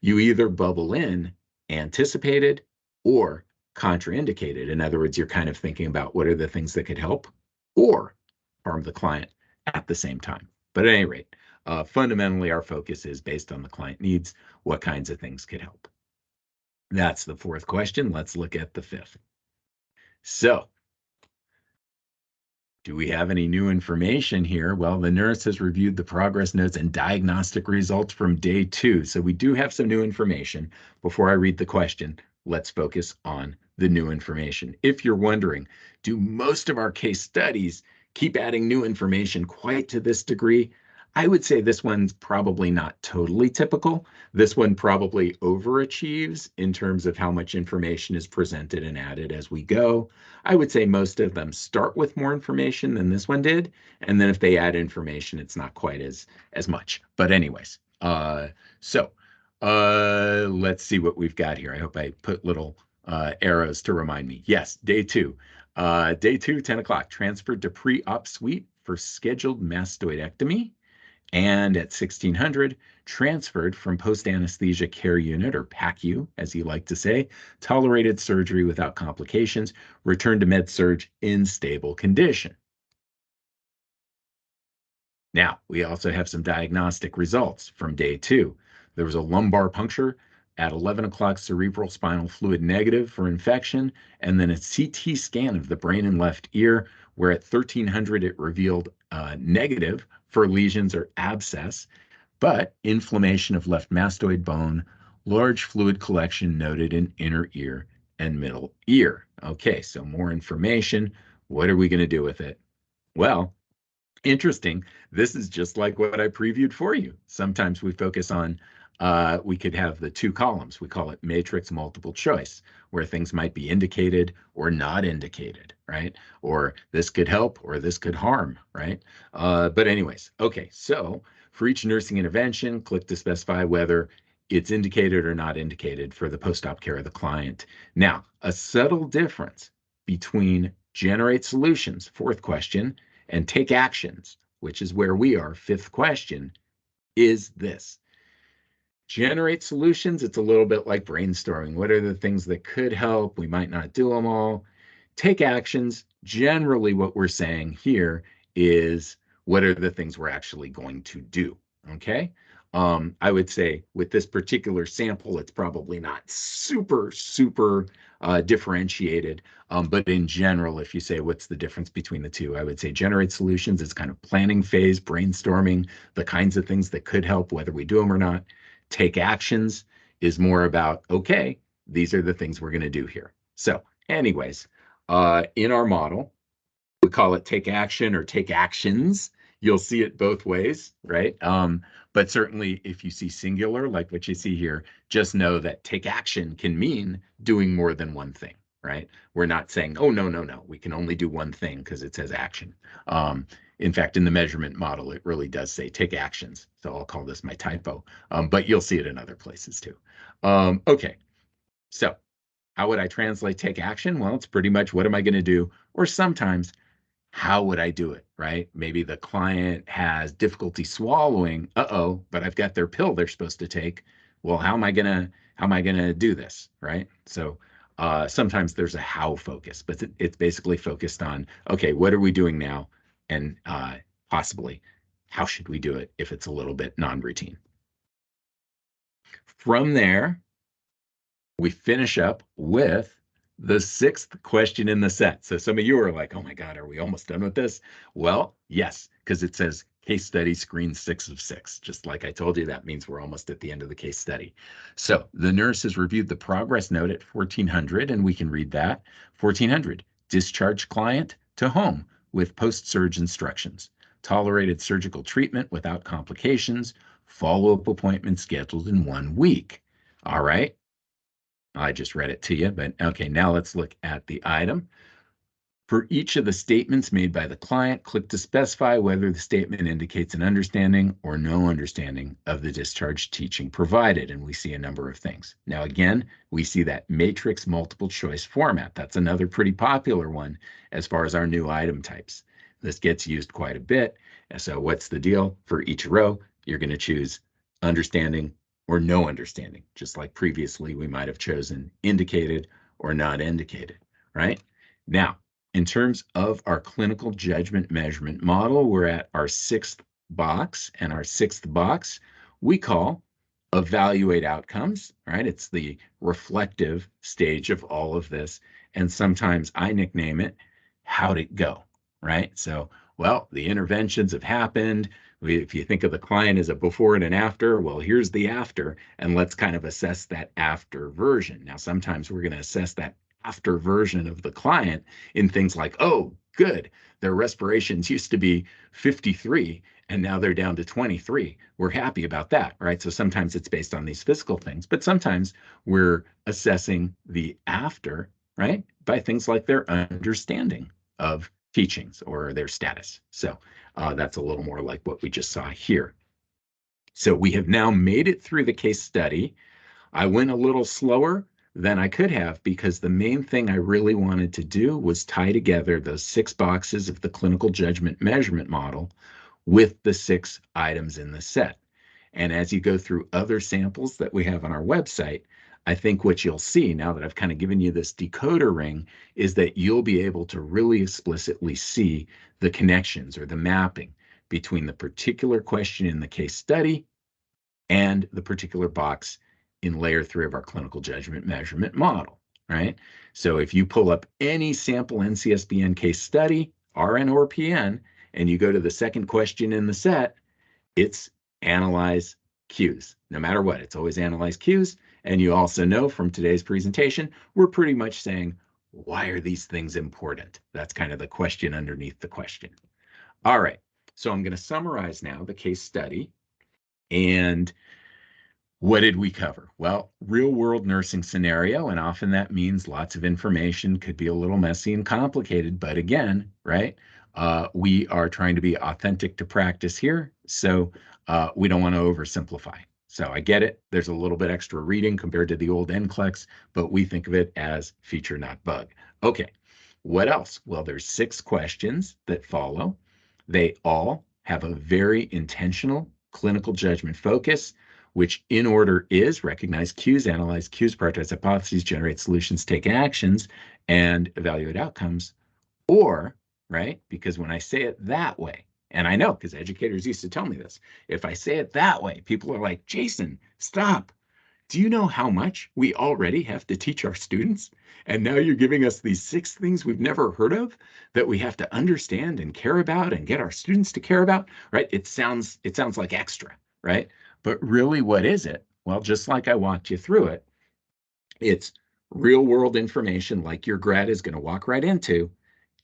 you either bubble in anticipated or contraindicated. In other words, you're kind of thinking about what are the things that could help or harm the client at the same time. But at any rate, fundamentally, our focus is based on the client needs, what kinds of things could help. That's the fourth question. Let's look at the fifth. So, do we have any new information here? Well, the nurse has reviewed the progress notes and diagnostic results from day 2. So we do have some new information. Before I read the question, let's focus on the new information. If you're wondering, do most of our case studies keep adding new information quite to this degree? I would say this one's probably not totally typical. This one probably overachieves in terms of how much information is presented and added as we go. I would say most of them start with more information than this one did. And then if they add information, it's not quite as much. But anyways, let's see what we've got here. I hope I put little arrows to remind me. Yes, day 2. Day 2, 10 o'clock, transferred to pre-op suite for scheduled mastoidectomy. And at 1600, transferred from post-anesthesia care unit, or PACU, as you like to say, tolerated surgery without complications, returned to med-surg in stable condition. Now, we also have some diagnostic results from day 2. There was a lumbar puncture at 11 o'clock, cerebral spinal fluid negative for infection, and then a CT scan of the brain and left ear, where at 1300 it revealed negative for lesions or abscess, but inflammation of left mastoid bone, large fluid collection noted in inner ear and middle ear. Okay, so more information. What are we going to do with it? Well, interesting. This is just like what I previewed for you. Sometimes we focus on, we could have the 2 columns. We call it matrix multiple choice, where things might be indicated or not indicated, right? Or this could help or this could harm, right? But anyways, okay, so for each nursing intervention, click to specify whether it's indicated or not indicated for the post-op care of the client. Now, a subtle difference between generate solutions, fourth question, and take actions, which is where we are, fifth question, is this. Generate solutions, it's a little bit like brainstorming. What are the things that could help? We might not do them all. Take actions, generally what we're saying here is what are the things we're actually going to do, okay? I would say with this particular sample, it's probably not super differentiated. But in general, if you say what's the difference between the two, I would say generate solutions is kind of planning phase, brainstorming, the kinds of things that could help, whether we do them or not. Take actions is more about, okay, these are the things we're going to do here. So anyways, in our model, we call it take action or take actions. You'll see it both ways, right? But certainly if you see singular, like what you see here, just know that take action can mean doing more than one thing, right? We're not saying, oh, no, we can only do one thing because it says action. In fact, in the measurement model, it really does say take actions. So I'll call this my typo, but you'll see it in other places too. Okay, so how would I translate take action? Well, it's pretty much what am I going to do? Or sometimes how would I do it, right? Maybe the client has difficulty swallowing. Uh-oh, but I've got their pill they're supposed to take. Well, how am I gonna do this, right? So Sometimes there's a how focus, but it's basically focused on, okay, what are we doing now? And possibly, how should we do it if it's a little bit non-routine? From there, we finish up with the sixth question in the set. So some of you are like, oh my God, are we almost done with this? Well, yes, because it says case study screen 6 of 6. Just like I told you, that means we're almost at the end of the case study. So the nurse has reviewed the progress note at 1400, and we can read that. 1400, discharge client to home with post-surge instructions, tolerated surgical treatment without complications, follow-up appointment scheduled in 1 week. All right. I just read it to you, but okay, now let's look at the item. For each of the statements made by the client, click to specify whether the statement indicates an understanding or no understanding of the discharge teaching provided, and we see a number of things. Now, again, we see that matrix multiple choice format. That's another pretty popular one as far as our new item types. This gets used quite a bit. So what's the deal? For each row, you're going to choose understanding or no understanding, just like previously we might have chosen indicated or not indicated, right? Now, in terms of our clinical judgment measurement model, we're at our 6th box, and our 6th box we call evaluate outcomes, right? It's the reflective stage of all of this, and sometimes I nickname it how'd it go, right? So, well, the interventions have happened. If you think of the client as a before and an after, well, here's the after, and let's kind of assess that after version. Now, sometimes we're going to assess that after version of the client in things like, oh, good, their respirations used to be 53 and now they're down to 23. We're happy about that, right? So sometimes it's based on these physical things, but sometimes we're assessing the after, right, by things like their understanding of teachings or their status. So that's a little more like what we just saw here. So we have now made it through the case study. I went a little slower than I could have because the main thing I really wanted to do was tie together those 6 boxes of the clinical judgment measurement model with the 6 items in the set. And as you go through other samples that we have on our website, I think what you'll see now that I've kind of given you this decoder ring is that you'll be able to really explicitly see the connections or the mapping between the particular question in the case study and the particular box in layer 3 of our clinical judgment measurement model, right? So if you pull up any sample NCSBN case study, RN or PN, and you go to the second question in the set, it's analyze cues. No matter what, it's always analyze cues. And you also know from today's presentation, we're pretty much saying, why are these things important? That's kind of the question underneath the question. All right, so I'm going to summarize now the case study. And what did we cover? Well, real world nursing scenario, and often that means lots of information, could be a little messy and complicated, but again, right, we are trying to be authentic to practice here, so we don't want to oversimplify. So I get it, there's a little bit extra reading compared to the old NCLEX, but we think of it as feature, not bug. Okay, what else? Well, there's 6 questions that follow. They all have a very intentional clinical judgment focus, which in order is recognize cues, analyze cues, prioritize hypotheses, generate solutions, take actions, and evaluate outcomes. Or, right, because when I say it that way, and I know because educators used to tell me this, if I say it that way, people are like, Jason, stop. Do you know how much we already have to teach our students? And now you're giving us these 6 things we've never heard of that we have to understand and care about and get our students to care about, right? It sounds like extra, right? But really, what is it? Well, just like I walked you through it, it's real world information like your grad is going to walk right into,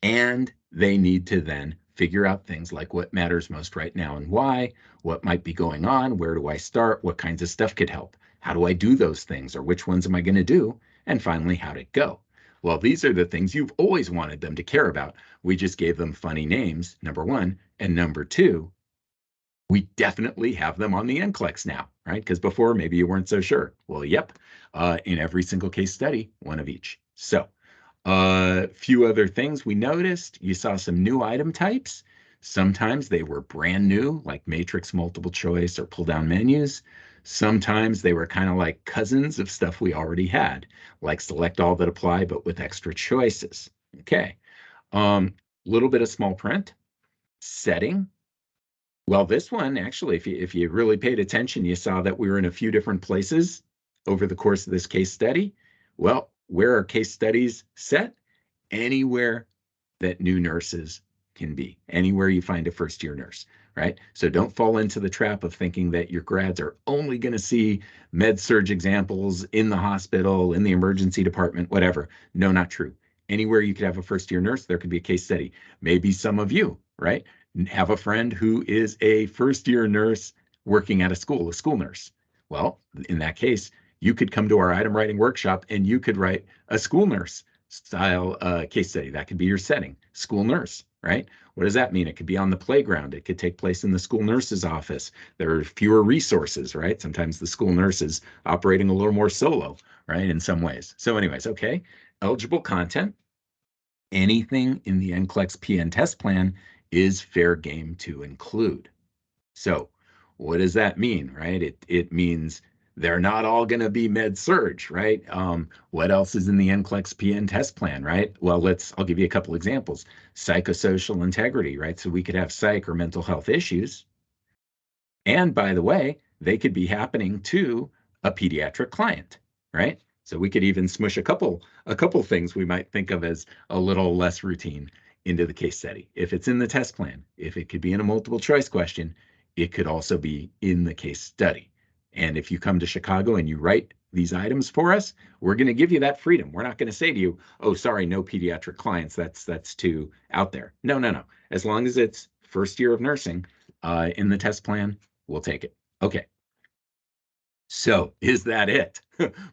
and they need to then figure out things like what matters most right now and why, what might be going on, where do I start, what kinds of stuff could help, how do I do those things, or which ones am I going to do, and finally, how'd it go? Well, these are the things you've always wanted them to care about. We just gave them funny names, number 1, and number 2, we definitely have them on the NCLEX now, right? Because before, maybe you weren't so sure. Well, yep, in every single case study, 1 of each. So a few other things we noticed. You saw some new item types. Sometimes they were brand new, like matrix multiple choice or pull down menus. Sometimes they were kind of like cousins of stuff we already had, like select all that apply, but with extra choices. Okay. Um, Little bit of small print, setting. Well, this one actually, if you really paid attention, you saw that we were in a few different places over the course of this case study. Well, where are case studies set? Anywhere that new nurses can be, anywhere you find a first year nurse, right? So don't fall into the trap of thinking that your grads are only going to see med surg examples in the hospital, in the emergency department, whatever. No, not true. Anywhere you could have a first year nurse, there could be a case study. Maybe some of you, right, have a friend who is a first year nurse working at a school nurse. Well, in that case, you could come to our item writing workshop and you could write a school nurse style case study. That could be your setting, school nurse, right? What does that mean? It could be on the playground. It could take place in the school nurse's office. There are fewer resources, right? Sometimes the school nurse is operating a little more solo, right? In some ways. So anyways, okay, eligible content, anything in the NCLEX-PN test plan is fair game to include. So what does that mean, right? It means they're not all going to be med surg, right? What else is in the NCLEX-PN test plan, right? Well, I'll give you a couple examples. Psychosocial integrity, right? So we could have psych or mental health issues. And by the way, they could be happening to a pediatric client, right? So we could even smush a couple things we might think of as a little less routine into the case study. If it's in the test plan, if it could be in a multiple choice question, it could also be in the case study. And if you come to Chicago and you write these items for us, we're going to give you that freedom. We're not going to say to you, oh, sorry, no pediatric clients. That's too out there. No, no, no. As long as it's first year of nursing in the test plan, we'll take it. Okay. So is that it?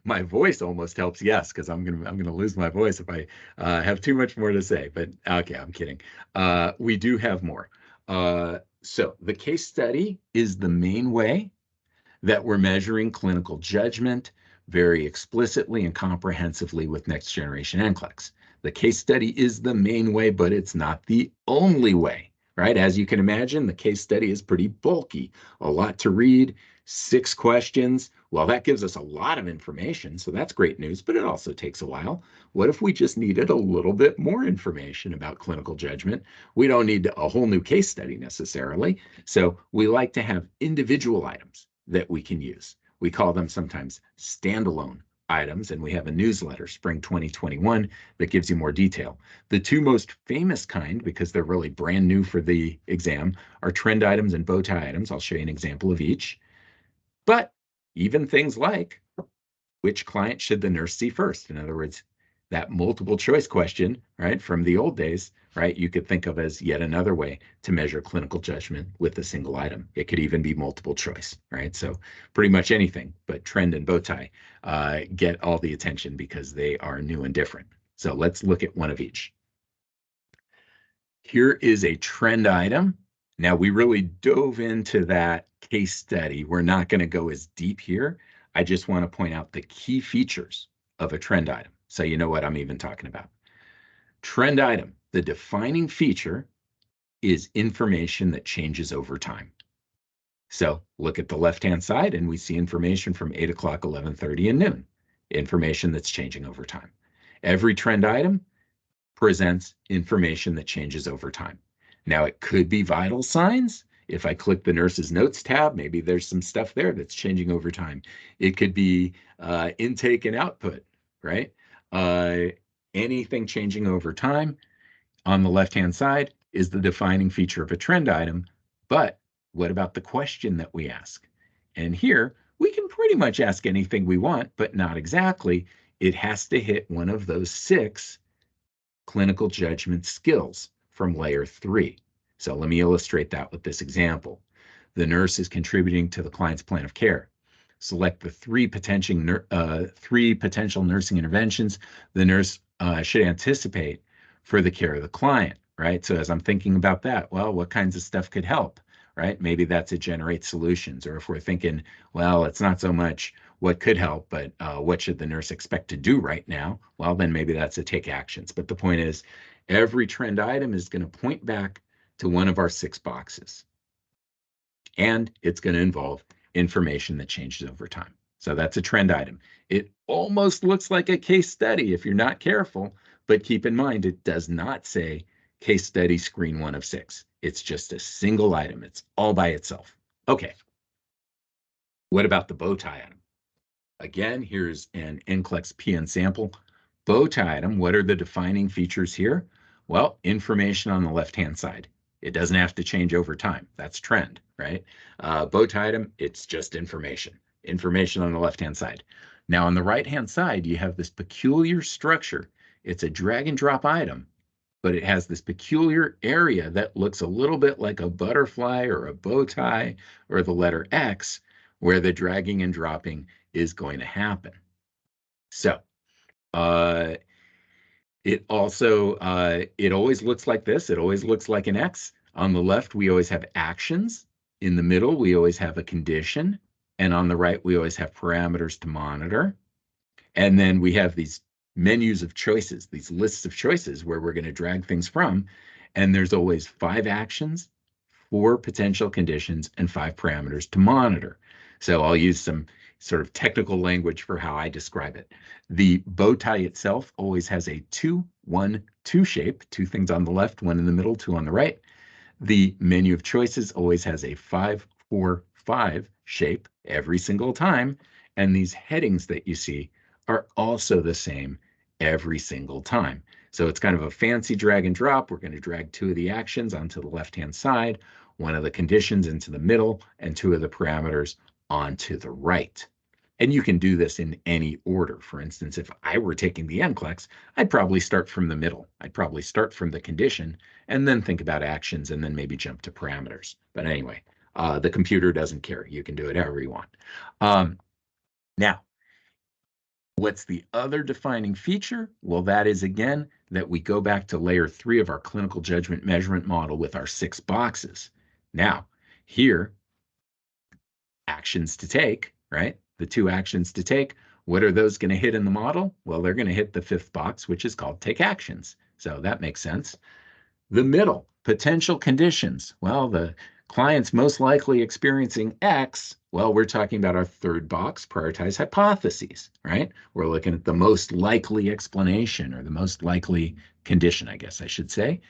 My voice almost helps, yes, because I'm gonna lose my voice if I have too much more to say. But okay, I'm kidding. We do have more. So the case study is the main way that we're measuring clinical judgment very explicitly and comprehensively with next generation NCLEX. The case study is the main way, but it's not the only way, right? As you can imagine, the case study is pretty bulky, a lot to read, 6 questions. Well, that gives us a lot of information, so that's great news, but it also takes a while. What if we just needed a little bit more information about clinical judgment? We don't need a whole new case study necessarily. So we like to have individual items that we can use. We call them sometimes standalone items, and we have a newsletter, Spring 2021, that gives you more detail. The two most famous kind, because they're really brand new for the exam, are trend items and bow tie items. I'll show you an example of each. But even things like, which client should the nurse see first? In other words, that multiple choice question, right, from the old days, right, you could think of as yet another way to measure clinical judgment with a single item. It could even be multiple choice, right? So pretty much anything, but trend and bow tie get all the attention because they are new and different. So let's look at one of each. Here is a trend item. Now, we really dove into that case study. We're not going to go as deep here. I just want to point out the key features of a trend item, so you know what I'm even talking about. Trend item, the defining feature is information that changes over time. So look at the left-hand side, and we see information from 8 o'clock, 11:30, and noon, information that's changing over time. Every trend item presents information that changes over time. Now, it could be vital signs. If I click the nurse's notes tab, maybe there's some stuff there that's changing over time. It could be intake and output, right? Anything changing over time on the left-hand side is the defining feature of a trend item. But what about the question that we ask? And here, we can pretty much ask anything we want, but not exactly. It has to hit one of those 6 clinical judgment skills from layer 3. So let me illustrate that with this example. The nurse is contributing to the client's plan of care. Select the 3 potential nursing interventions the nurse should anticipate for the care of the client, right? So as I'm thinking about that, well, what kinds of stuff could help, right? Maybe that's a generate solutions. Or if we're thinking, well, it's not so much what could help, but what should the nurse expect to do right now? Well, then maybe that's a take actions. But the point is, every trend item is going to point back to one of our 6 boxes. And it's going to involve information that changes over time. So that's a trend item. It almost looks like a case study if you're not careful, but keep in mind, it does not say case study screen 1 of 6. It's just a single item. It's all by itself. Okay. What about the bow tie item? Again, here's an NCLEX-PN sample. Bow tie item, what are the defining features here? Well, information on the left-hand side. It doesn't have to change over time. That's trend, right? Bow tie item, it's just information. Information on the left-hand side. Now, on the right-hand side, you have this peculiar structure. It's a drag and drop item, but it has this peculiar area that looks a little bit like a butterfly or a bow tie or the letter X, where the dragging and dropping is going to happen. So it always looks like this. It always looks like an X. On the left, we always have actions. In the middle, we always have a condition. And on the right, we always have parameters to monitor. And then we have these menus of choices, these lists of choices where we're going to drag things from. And there's always 5 actions, 4 potential conditions, and 5 parameters to monitor. So I'll use some sort of technical language for how I describe it. The bow tie itself always has a 2-1-2 shape, 2 things on the left, 1 in the middle, 2 on the right. The menu of choices always has a 5-4-5 shape every single time. And these headings that you see are also the same every single time. So it's kind of a fancy drag and drop. We're going to drag 2 of the actions onto the left-hand side, 1 of the conditions into the middle, and 2 of the parameters onto the right. And you can do this in any order. For instance, if I were taking the NCLEX, I'd probably start from the middle. I'd probably start from the condition and then think about actions and then maybe jump to parameters. But anyway, the computer doesn't care. You can do it however you want. Now, what's the other defining feature? Well, that is, again, that we go back to layer 3 of our clinical judgment measurement model with our 6 boxes. Now, here, actions to take, right? The 2 actions to take, what are those going to hit in the model? Well, they're going to hit the 5th box, which is called take actions. So that makes sense. The middle, potential conditions. Well, the client's most likely experiencing X. Well, we're talking about our 3rd box, prioritize hypotheses, right? We're looking at the most likely explanation or the most likely condition, I guess I should say.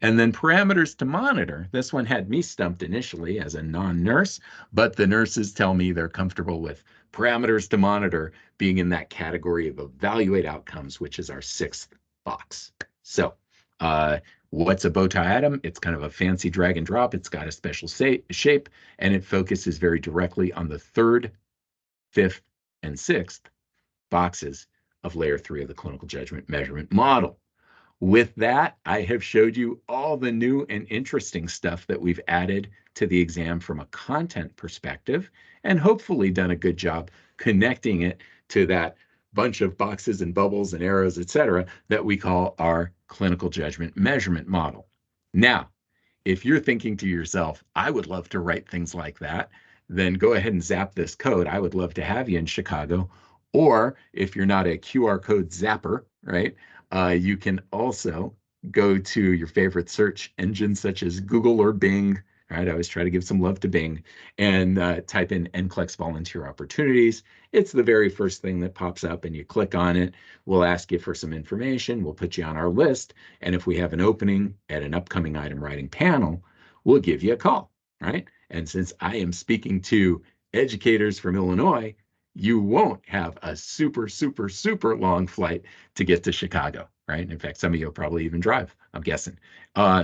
And then parameters to monitor. This one had me stumped initially as a non-nurse, but the nurses tell me they're comfortable with parameters to monitor being in that category of evaluate outcomes, which is our 6th box. So what's a bow tie item? It's kind of a fancy drag and drop. It's got a special shape, and it focuses very directly on the 3rd, 5th, and 6th boxes of layer 3 of the clinical judgment measurement model. With that, I have showed you all the new and interesting stuff that we've added to the exam from a content perspective, and hopefully done a good job connecting it to that bunch of boxes and bubbles and arrows, etc., that we call our clinical judgment measurement model. Now, if you're thinking to yourself, I would love to write things like that, then go ahead and zap this code. I would love to have you in Chicago. Or if you're not a QR code zapper, right, you can also go to your favorite search engine such as Google or Bing, right? I always try to give some love to Bing, and type in NCLEX volunteer opportunities. It's the very first thing that pops up, and you click on it. We'll ask you for some information. We'll put you on our list. And if we have an opening at an upcoming item writing panel, we'll give you a call, right? And since I am speaking to educators from Illinois, you won't have a super, super, super long flight to get to Chicago, right? In fact, some of you will probably even drive, I'm guessing.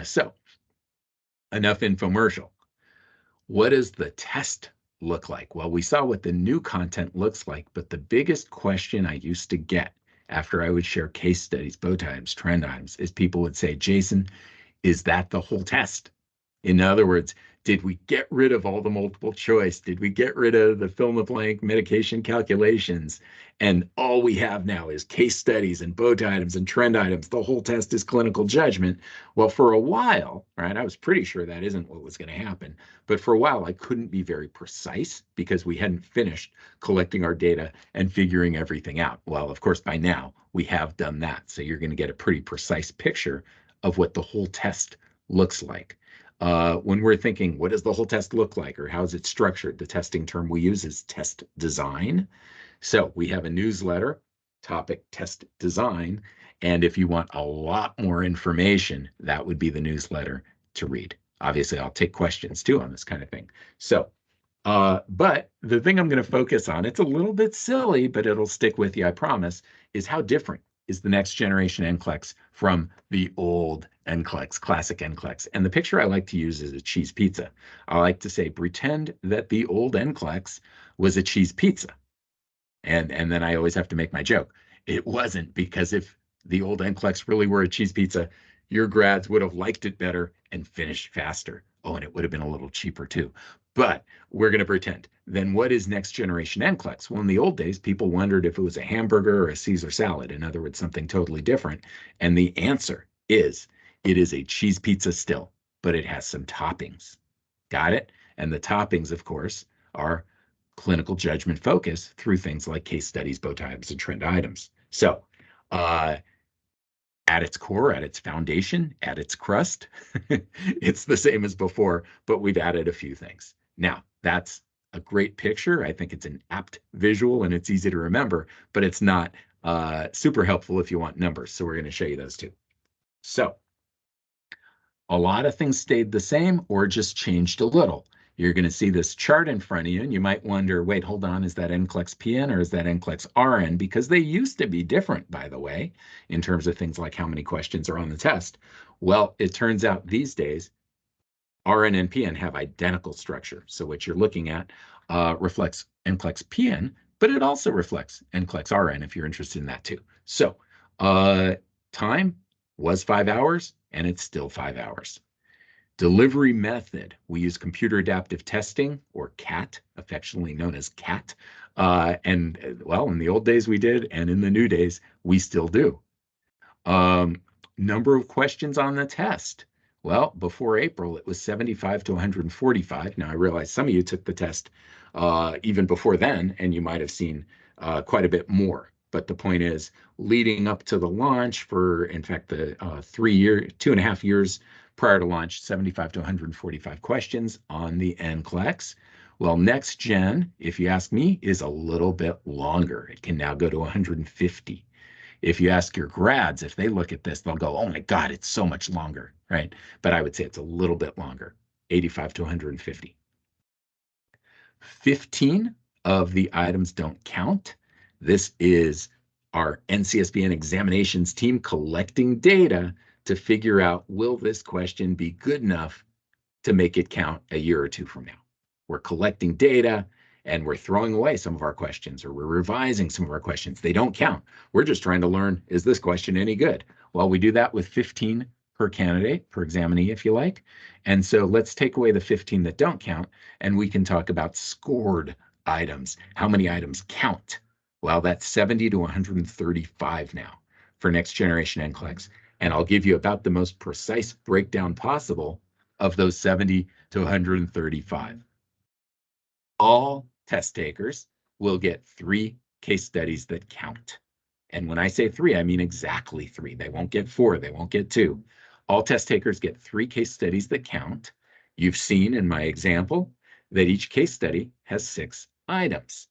So enough infomercial. What does the test look like? Well, we saw what the new content looks like, but the biggest question I used to get after I would share case studies, bow ties, trend items, is people would say, Jason, is that the whole test? In other words, did we get rid of all the multiple choice? Did we get rid of the fill in the blank medication calculations? And all we have now is case studies and bow tie items and trend items. The whole test is clinical judgment. Well, for a while, right, I was pretty sure that isn't what was going to happen. But for a while, I couldn't be very precise because we hadn't finished collecting our data and figuring everything out. Well, of course, by now we have done that. So you're going to get a pretty precise picture of what the whole test looks like. When we're thinking, what does the whole test look like, or how is it structured? The testing term we use is test design. So we have a newsletter, topic test design. And if you want a lot more information, that would be the newsletter to read. Obviously, I'll take questions too on this kind of thing. So, but the thing I'm going to focus on, it's a little bit silly, but it'll stick with you, I promise, is how different is the next generation NCLEX from the old NCLEX, classic NCLEX. And the picture I like to use is a cheese pizza. I like to say, pretend that the old NCLEX was a cheese pizza. And then I always have to make my joke. It wasn't, because if the old NCLEX really were a cheese pizza, your grads would have liked it better and finished faster. Oh, and it would have been a little cheaper too. But we're going to pretend. Then what is next generation NCLEX? Well, in the old days, people wondered if it was a hamburger or a Caesar salad. In other words, something totally different. And the answer is, it is a cheese pizza still, but it has some toppings. Got it? And the toppings, of course, are clinical judgment focus through things like case studies, bow tie items, and trend items. So at its core, at its foundation, at its crust, it's the same as before, but we've added a few things. Now, that's a great picture. I think it's an apt visual and it's easy to remember, but it's not super helpful if you want numbers. So we're going to show you those too. So a lot of things stayed the same or just changed a little. You're going to see this chart in front of you, and you might wonder, wait, hold on, is that NCLEX-PN or is that NCLEX-RN? Because they used to be different, by the way, in terms of things like how many questions are on the test. Well, it turns out these days, RN and PN have identical structure. So what you're looking at reflects NCLEX-PN, but it also reflects NCLEX-RN if you're interested in that too. So time was 5 hours, and it's still 5 hours. Delivery method, we use computer adaptive testing, or CAT, affectionately known as CAT. And well, in the old days we did, and in the new days, we still do. Number of questions on the test. Well, before April, it was 75 to 145. Now, I realize some of you took the test even before then, and you might have seen quite a bit more. But the point is, leading up to the launch for, in fact, the 2.5 years prior to launch, 75 to 145 questions on the NCLEX. Well, next gen, if you ask me, is a little bit longer. It can now go to 150. If you ask your grads, if they look at this, they'll go, oh my God, it's so much longer, right? But I would say it's a little bit longer, 85 to 150. 15 of the items don't count. This is our NCSBN examinations team collecting data to figure out, will this question be good enough to make it count a year or two from now? We're collecting data and we're throwing away some of our questions, or we're revising some of our questions. They don't count. We're just trying to learn, is this question any good? Well, we do that with 15 per candidate, per examinee, if you like. And so let's take away the 15 that don't count, and we can talk about scored items. How many items count? Well, that's 70 to 135 now for next generation NCLEX. And I'll give you about the most precise breakdown possible of those 70 to 135. All test takers will get 3 case studies that count. And when I say 3, I mean exactly 3. They won't get 4, they won't get 2. All test takers get 3 case studies that count. You've seen in my example that each case study has 6 items.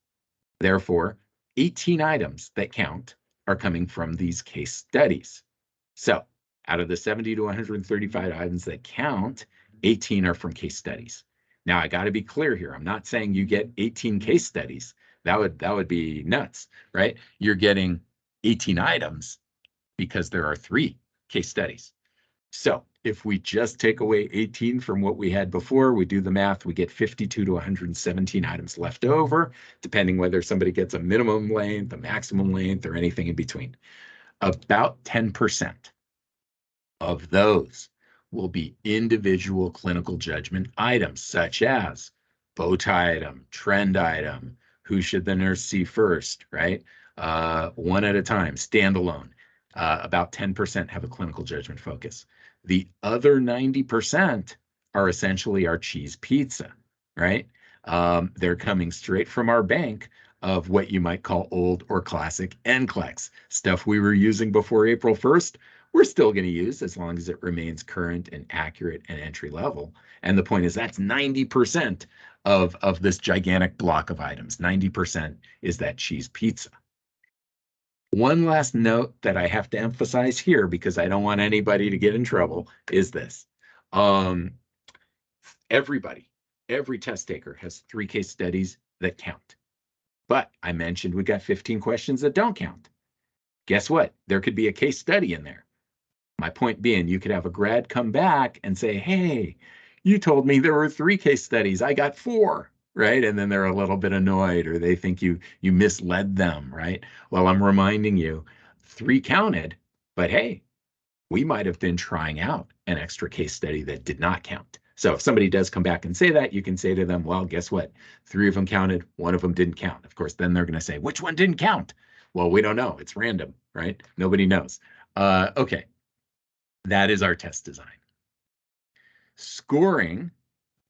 Therefore, 18 items that count are coming from these case studies. So out of the 70 to 135 items that count, 18 are from case studies. Now, I got to be clear here. I'm not saying you get 18 case studies. That would be nuts, right? You're getting 18 items because there are 3 case studies. So if we just take away 18 from what we had before, we do the math, we get 52 to 117 items left over, depending whether somebody gets a minimum length, a maximum length, or anything in between. About 10% of those will be individual clinical judgment items, such as bow tie item, trend item, who should the nurse see first, right? One at a time, standalone. About 10% have a clinical judgment focus. The other 90% are essentially our cheese pizza, right? They're coming straight from our bank of what you might call old or classic NCLEX, stuff we were using before April 1st. we're still going to use as long as it remains current and accurate and entry level. And the point is that's 90% of this gigantic block of items. 90% is that cheese pizza. One last note that I have to emphasize here, because I don't want anybody to get in trouble, is this. Everybody, every test taker has 3 case studies that count. But I mentioned we got 15 questions that don't count. Guess what? There could be a case study in there. My point being, you could have a grad come back and say, hey, you told me there were 3 case studies. I got 4, right? And then they're a little bit annoyed, or they think you misled them, right? Well, I'm reminding you, 3 counted, but hey, we might have been trying out an extra case study that did not count. So if somebody does come back and say that, you can say to them, well, guess what? 3 of them counted, 1 of them didn't count. Of course, then they're going to say, which one didn't count? Well, we don't know. It's random, right? Nobody knows. Okay, that is our test design. Scoring.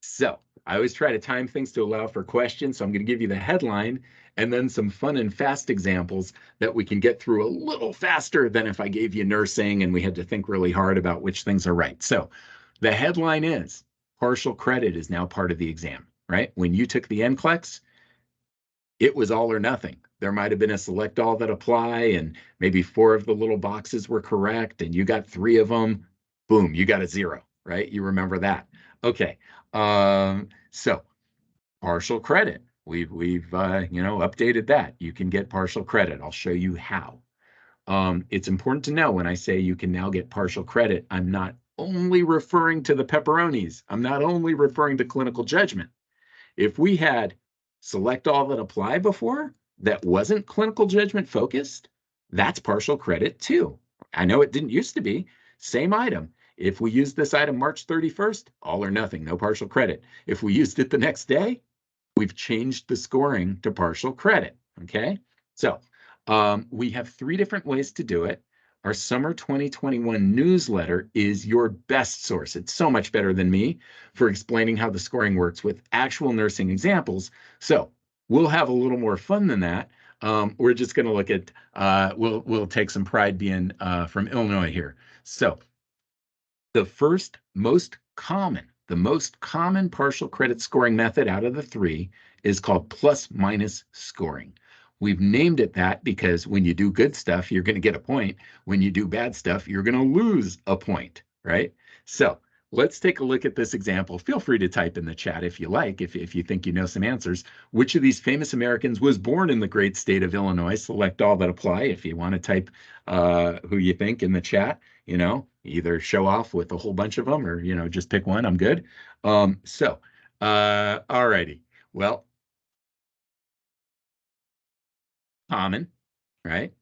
So I always try to time things to allow for questions. So I'm going to give you the headline and then some fun and fast examples that we can get through a little faster than if I gave you nursing and we had to think really hard about which things are right. So the headline is partial credit is now part of the exam, right? When you took the NCLEX, it was all or nothing. There might have been a select all that apply, and maybe 4 of the little boxes were correct, and you got 3 of them. Boom, you got a 0, right? You remember that. Okay, so partial credit. We've updated that. You can get partial credit. I'll show you how. It's important to know when I say you can now get partial credit, I'm not only referring to the pepperonis. I'm not only referring to clinical judgment. If we had select all that apply before, that wasn't clinical judgment focused, that's partial credit too. I know it didn't used to be. Same item. If we used this item March 31st, all or nothing, no partial credit. If we used it the next day, we've changed the scoring to partial credit, okay? So we have 3 different ways to do it. Our summer 2021 newsletter is your best source. It's so much better than me for explaining how the scoring works with actual nursing examples. So we'll have a little more fun than that. We're just going to look at, we'll take some pride being from Illinois here. So the most common partial credit scoring method out of the 3 is called plus-minus scoring. We've named it that because when you do good stuff, you're going to get a point. When you do bad stuff, you're going to lose a point, right? So let's take a look at this example. Feel free to type in the chat if you like, if you think you know some answers. Which of these famous Americans was born in the great state of Illinois? Select all that apply. If you want to type who you think in the chat, either show off with a whole bunch of them or, just pick one. I'm good. All righty. Well, common, right?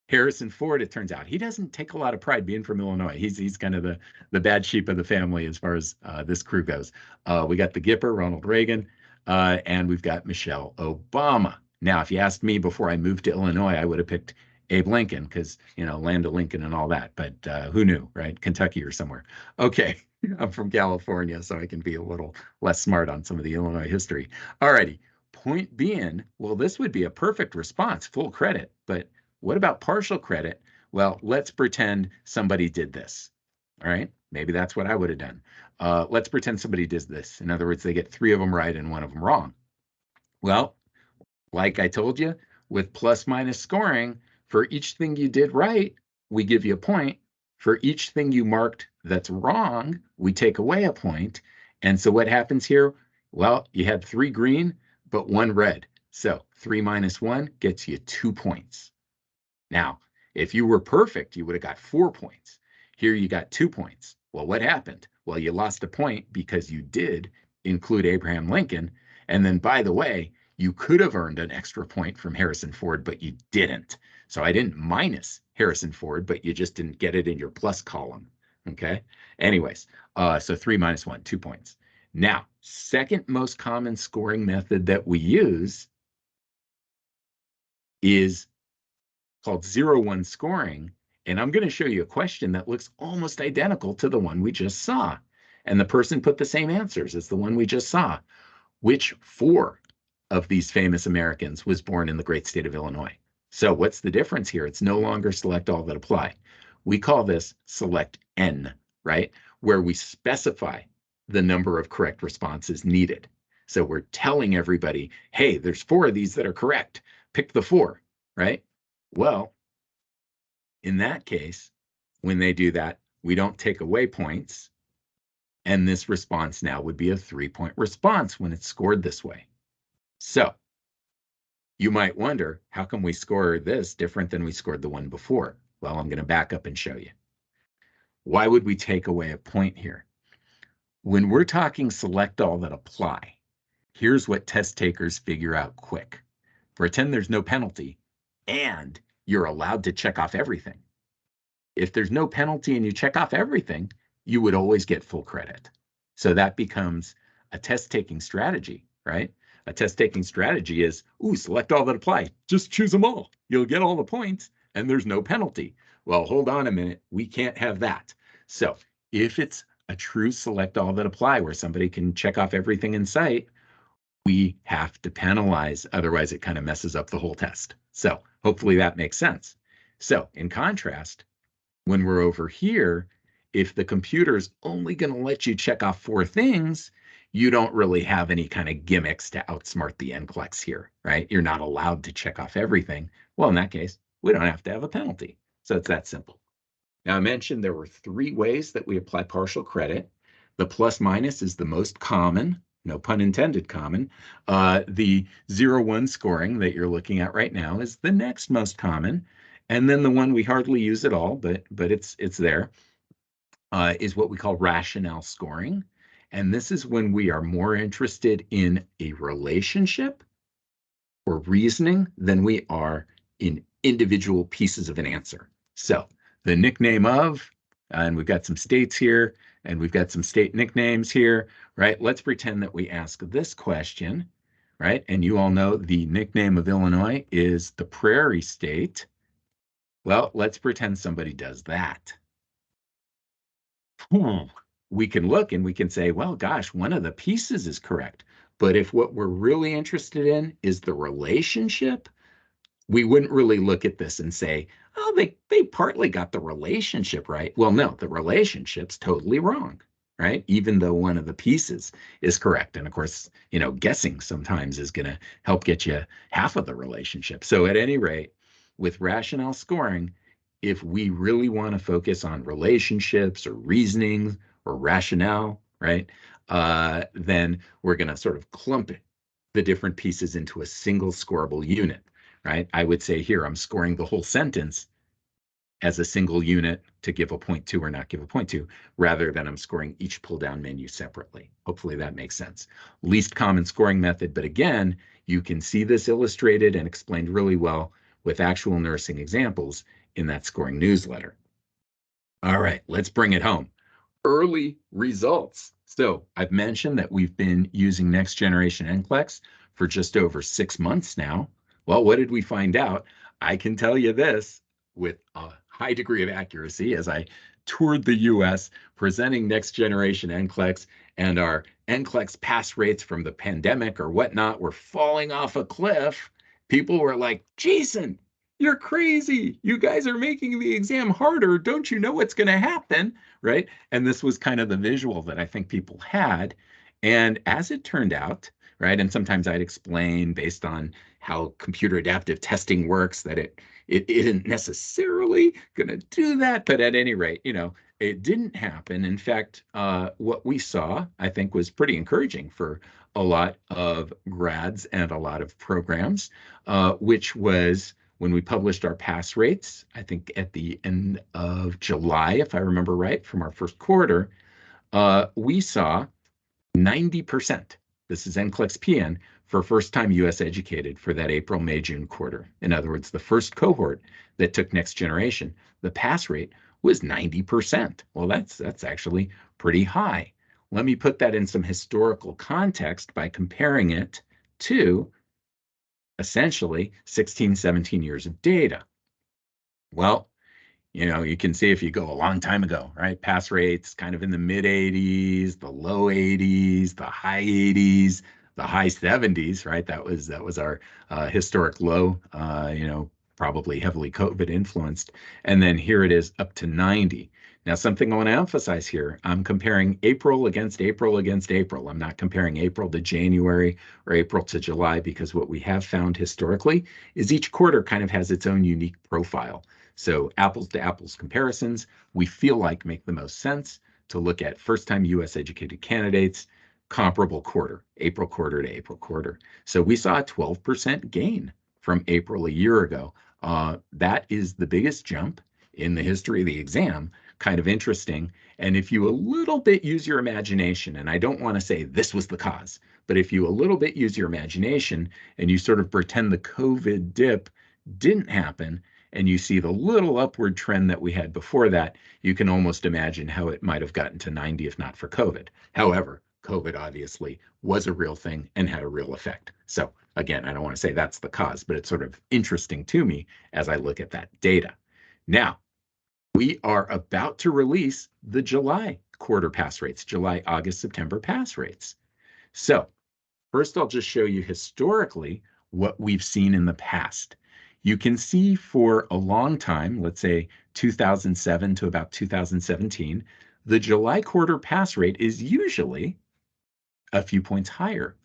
Harrison Ford, it turns out, he doesn't take a lot of pride being from Illinois. He's kind of the bad sheep of the family as far as this crew goes. We got the Gipper, Ronald Reagan, and we've got Michelle Obama. Now, if you asked me before I moved to Illinois, I would have picked Abe Lincoln because, land of Lincoln and all that. But who knew, right? Kentucky or somewhere. Okay, I'm from California, so I can be a little less smart on some of the Illinois history. All righty. Point being, well, this would be a perfect response, full credit. But what about partial credit? Well, let's pretend somebody did this. All right, maybe that's what I would have done. Let's pretend somebody does this. In other words, they get 3 of them right and 1 of them wrong. Well, like I told you, with plus-minus scoring, for each thing you did right, we give you a point. For each thing you marked that's wrong, we take away a point. And so what happens here? Well, you had 3 green, but 1 red. So 3 minus 1 gets you 2 points. Now, if you were perfect, you would have got 4 points. Here you got 2 points. Well, what happened? Well, you lost a point because you did include Abraham Lincoln. And then, by the way, you could have earned an extra point from Harrison Ford, but you didn't. So I didn't minus Harrison Ford, but you just didn't get it in your plus column. Okay. Anyways, so 3 minus 1, 2 points. Now, second most common scoring method that we use is called 0-1 scoring. And I'm going to show you a question that looks almost identical to the one we just saw. And the person put the same answers as the one we just saw. Which 4 of these famous Americans was born in the great state of Illinois? So what's the difference here? It's no longer select all that apply. We call this select N, right? Where we specify the number of correct responses needed. So we're telling everybody, hey, there's 4 of these that are correct. Pick the 4, right? Well, in that case, when they do that, we don't take away points. And this response now would be a 3-point response when it's scored this way. So you might wonder, how come we score this different than we scored the one before? Well, I'm going to back up and show you. Why would we take away a point here? When we're talking select all that apply, here's what test takers figure out quick. Pretend there's no penalty and you're allowed to check off everything. If there's no penalty and you check off everything, you would always get full credit. So that becomes a test taking strategy, right? A test taking strategy is, select all that apply. Just choose them all. You'll get all the points and there's no penalty. Well, hold on a minute. We can't have that. So if it's a true select all that apply where somebody can check off everything in sight, we have to penalize. Otherwise, it kind of messes up the whole test. So hopefully that makes sense. So in contrast, when we're over here, if the computer's only going to let you check off 4 things, you don't really have any kind of gimmicks to outsmart the NCLEX here, right? You're not allowed to check off everything. Well, in that case, we don't have to have a penalty. So it's that simple. Now, I mentioned there were 3 ways that we apply partial credit. The plus minus is the most common, no pun intended common. The 0-1 scoring that you're looking at right now is the next most common. And then the one we hardly use at all, but it's there, is what we call rationale scoring. And this is when we are more interested in a relationship or reasoning than we are in individual pieces of an answer. So the nickname of, and we've got some states here, and we've got some state nicknames here, right? Let's pretend that we ask this question, right? And you all know the nickname of Illinois is the Prairie State. Well, let's pretend somebody does that. We can look and we can say, well, gosh, one of the pieces is correct. But if what we're really interested in is the relationship, we wouldn't really look at this and say, oh, they partly got the relationship right. Well, no, the relationship's totally wrong, right? Even though one of the pieces is correct. And of course, guessing sometimes is going to help get you half of the relationship. So at any rate, with rationale scoring, if we really want to focus on relationships or reasoning or rationale, right, then we're going to sort of clump the different pieces into a single scorable unit, right? I would say here, I'm scoring the whole sentence as a single unit to give a point to or not give a point to, rather than I'm scoring each pull down menu separately. Hopefully that makes sense. Least common scoring method, but again, you can see this illustrated and explained really well with actual nursing examples in that scoring newsletter. All right, let's bring it home. Early results. So I've mentioned that we've been using next generation NCLEX for just over 6 months now. Well, what did we find out? I can tell you this with a high degree of accuracy as I toured the US presenting next generation NCLEX, and our NCLEX pass rates from the pandemic or whatnot were falling off a cliff. People were like, Jason, you're crazy. You guys are making the exam harder. Don't you know what's going to happen? Right? And this was kind of the visual that I think people had. And as it turned out, right, and sometimes I'd explain based on how computer adaptive testing works that it isn't necessarily going to do that. But at any rate, it didn't happen. In fact, what we saw, I think, was pretty encouraging for a lot of grads and a lot of programs, which was when we published our pass rates, I think at the end of July, if I remember right, from our first quarter, we saw 90%. This is NCLEX-PN for first-time U.S. educated for that April, May, June quarter. In other words, the first cohort that took next generation, the pass rate was 90%. Well, that's actually pretty high. Let me put that in some historical context by comparing it to essentially 16, 17 years of data. Well, you can see if you go a long time ago, right? Pass rates kind of in the mid 80s, the low 80s, the high 80s, the high 70s, right? That was our historic low, probably heavily COVID influenced. And then here it is up to 90. Now, something I want to emphasize here, I'm comparing April against April against April. I'm not comparing April to January or April to July, because what we have found historically is each quarter kind of has its own unique profile. So apples to apples comparisons, we feel like make the most sense to look at first-time U.S. educated candidates, comparable quarter, April quarter to April quarter. So we saw a 12% gain from April a year ago. That is the biggest jump in the history of the exam. Kind of interesting. And if you a little bit use your imagination, and I don't want to say this was the cause, but if you a little bit use your imagination and you sort of pretend the COVID dip didn't happen, and you see the little upward trend that we had before that, you can almost imagine how it might have gotten to 90 if not for COVID. However, COVID obviously was a real thing and had a real effect. So again, I don't want to say that's the cause, but it's sort of interesting to me as I look at that data. Now, we are about to release the July quarter pass rates, July, August, September pass rates. So first, I'll just show you historically what we've seen in the past. You can see for a long time, let's say 2007 to about 2017, the July quarter pass rate is usually a few points higher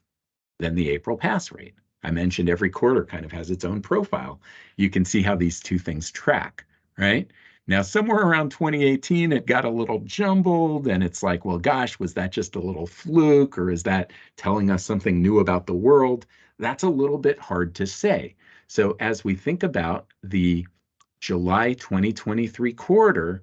than the April pass rate. I mentioned every quarter kind of has its own profile. You can see how these two things track, right? Now, somewhere around 2018, it got a little jumbled, and it's like, well, gosh, was that just a little fluke, or is that telling us something new about the world? That's a little bit hard to say. So as we think about the July 2023 quarter,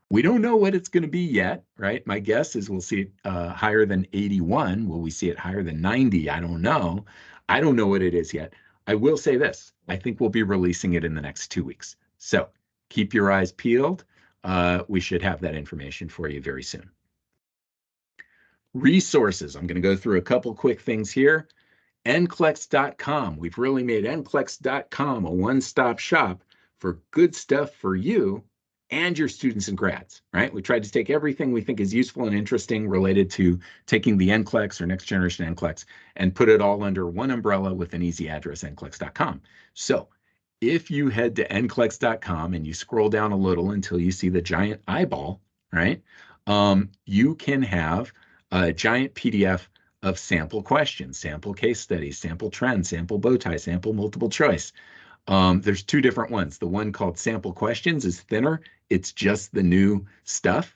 we don't know what it's going to be yet, right? My guess is we'll see it higher than 81. Will we see it higher than 90? I don't know. I don't know what it is yet. I will say this. I think we'll be releasing it in the next 2 weeks. So keep your eyes peeled. We should have that information for you very soon. Resources. I'm going to go through a couple quick things here. NCLEX.com. We've really made NCLEX.com a one-stop shop for good stuff for you and your students and grads, right? We tried to take everything we think is useful and interesting related to taking the NCLEX or next generation NCLEX and put it all under one umbrella with an easy address, NCLEX.com. So if you head to NCLEX.com and you scroll down a little until you see the giant eyeball, right? You can have a giant PDF of sample questions, sample case studies, sample trends, sample bow tie, sample multiple choice. There's two different ones. The one called sample questions is thinner. It's just the new stuff.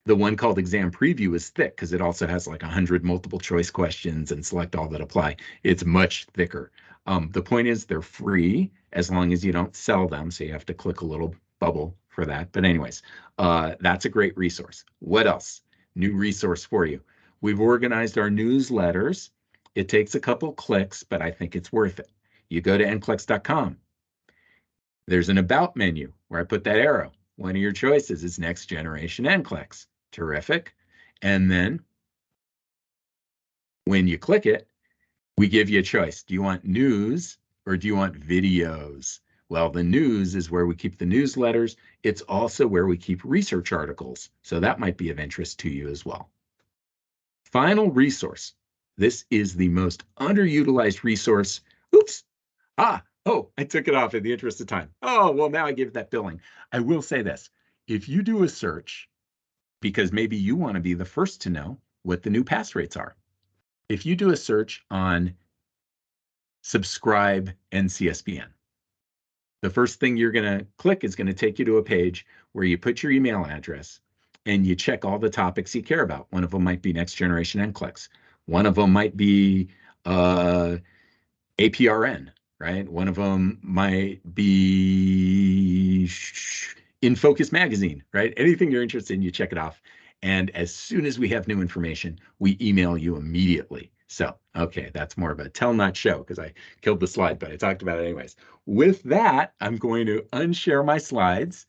The one called exam preview is thick because it also has like 100 multiple choice questions and select all that apply. It's much thicker. The point is they're free as long as you don't sell them. So you have to click a little bubble for that. But anyways, that's a great resource. What else? New resource for you. We've organized our newsletters. It takes a couple clicks, but I think it's worth it. You go to NCLEX.com. There's an About menu where I put that arrow. One of your choices is Next Generation NCLEX. Terrific. And then when you click it, we give you a choice. Do you want news or do you want videos? Well, the news is where we keep the newsletters. It's also where we keep research articles. So that might be of interest to you as well. Final resource. This is the most underutilized resource. Oops. Oh, I took it off in the interest of time. Oh, well, now I give that billing. I will say this. If you do a search, because maybe you want to be the first to know what the new pass rates are. If you do a search on subscribe NCSPN, the first thing you're going to click is going to take you to a page where you put your email address and you check all the topics you care about. One of them might be Next Generation NCLEX. One of them might be APRN, right? One of them might be In Focus Magazine, right? Anything you're interested in, you check it off. And as soon as we have new information, we email you immediately. So, okay, that's more of a tell not show because I killed the slide, but I talked about it anyways. With that, I'm going to unshare my slides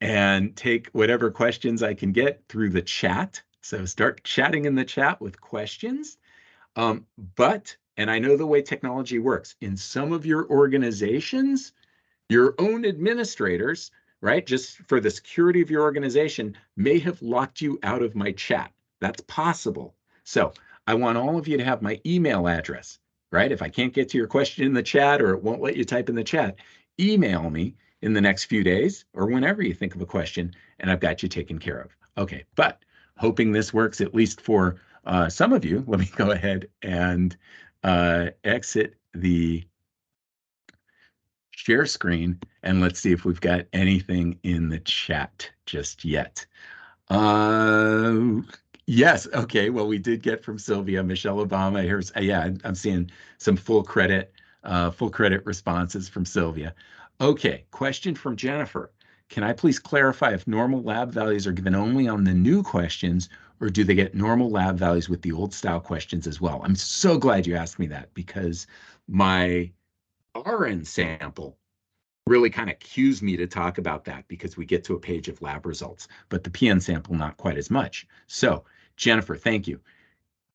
and take whatever questions I can get through the chat. So start chatting in the chat with questions. And I know the way technology works. In some of your organizations, your own administrators, right, just for the security of your organization, may have locked you out of my chat. That's possible. So I want all of you to have my email address, right? If I can't get to your question in the chat or it won't let you type in the chat, email me in the next few days or whenever you think of a question, and I've got you taken care of. Okay, but hoping this works at least for some of you, let me go ahead and exit the share screen, and let's see if we've got anything in the chat just yet. Yes. Okay. Well, we did get from Sylvia, Michelle Obama. Here's, yeah, I'm seeing some full credit responses from Sylvia. Okay. Question from Jennifer. Can I please clarify if normal lab values are given only on the new questions, or do they get normal lab values with the old style questions as well? I'm so glad you asked me that, because my RN sample really kind of cues me to talk about that, because we get to a page of lab results, but the PN sample, not quite as much. So Jennifer, thank you.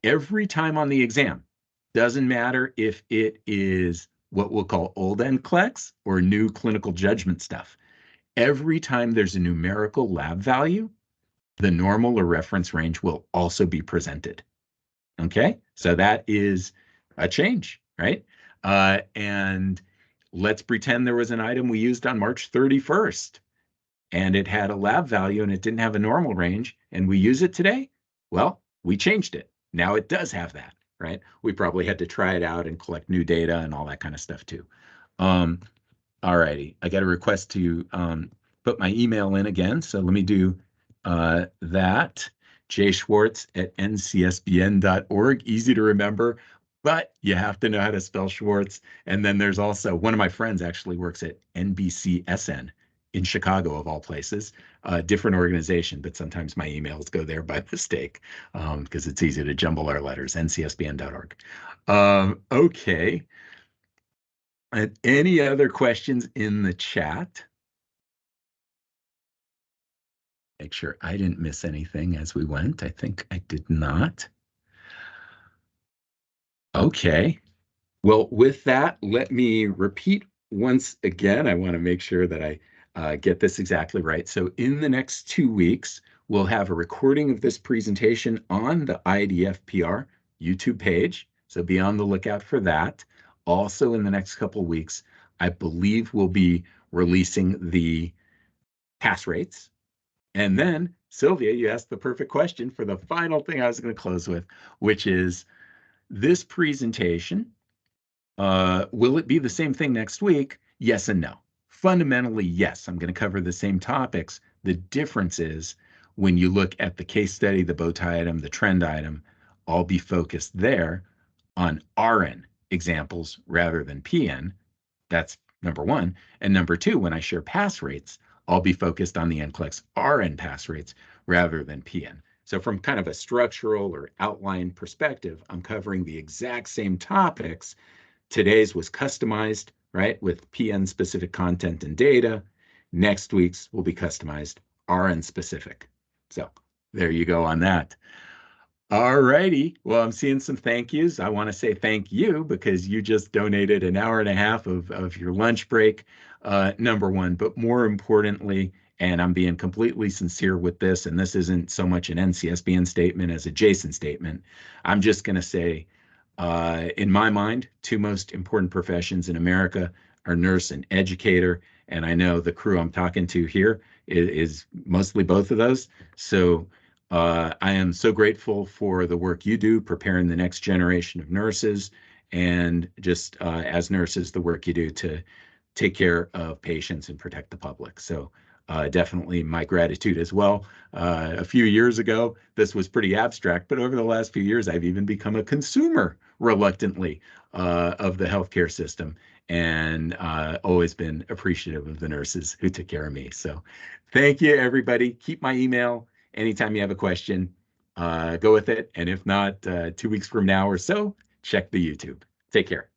Every time on the exam, doesn't matter if it is what we'll call old NCLEX or new clinical judgment stuff. Every time there's a numerical lab value, the normal or reference range will also be presented. Okay, so that is a change, right? And let's pretend there was an item we used on March 31st and it had a lab value and it didn't have a normal range, and we use it today. Well, we changed it. Now it does have that, right? We probably had to try it out and collect new data and all that kind of stuff too. All righty, I got a request to put my email in again. So let me do that. jschwartz@ncsbn.org. Easy to remember, but you have to know how to spell Schwartz. And then there's also one of my friends actually works at NBCSN in Chicago, of all places, a different organization, but sometimes my emails go there by mistake because it's easy to jumble our letters, ncsbn.org. Okay. And any other questions in the chat? Make sure I didn't miss anything as we went. I think I did not. Okay. Well, with that, let me repeat once again. I want to make sure that I get this exactly right. So in the next 2 weeks, we'll have a recording of this presentation on the IDFPR YouTube page. So be on the lookout for that. Also in the next couple of weeks, I believe we'll be releasing the pass rates. And then, Sylvia, you asked the perfect question for the final thing I was going to close with, which is this presentation. Will it be the same thing next week? Yes and no. Fundamentally, yes, I'm going to cover the same topics. The difference is when you look at the case study, the bow tie item, the trend item, I'll be focused there on RN examples rather than PN. That's number one. And number two, when I share pass rates, I'll be focused on the NCLEX RN pass rates rather than PN. So from kind of a structural or outline perspective, I'm covering the exact same topics. Today's was customized, right, with PN specific content and data. Next week's will be customized RN specific. So there you go on that. All righty. Well, I'm seeing some thank yous. I want to say thank you because you just donated an hour and a half of your lunch break, number one. But more importantly, and I'm being completely sincere with this, and this isn't so much an NCSBN statement as a Jason statement. I'm just going to say, in my mind, two most important professions in America are nurse and educator. And I know the crew I'm talking to here is mostly both of those. So I am so grateful for the work you do preparing the next generation of nurses, and just as nurses, the work you do to take care of patients and protect the public. So definitely my gratitude as well. A few years ago, this was pretty abstract, but over the last few years, I've even become a consumer reluctantly of the healthcare system, and always been appreciative of the nurses who took care of me. So thank you, everybody. Keep my email. Anytime you have a question, go with it. And if not, 2 weeks from now or so, check the YouTube. Take care.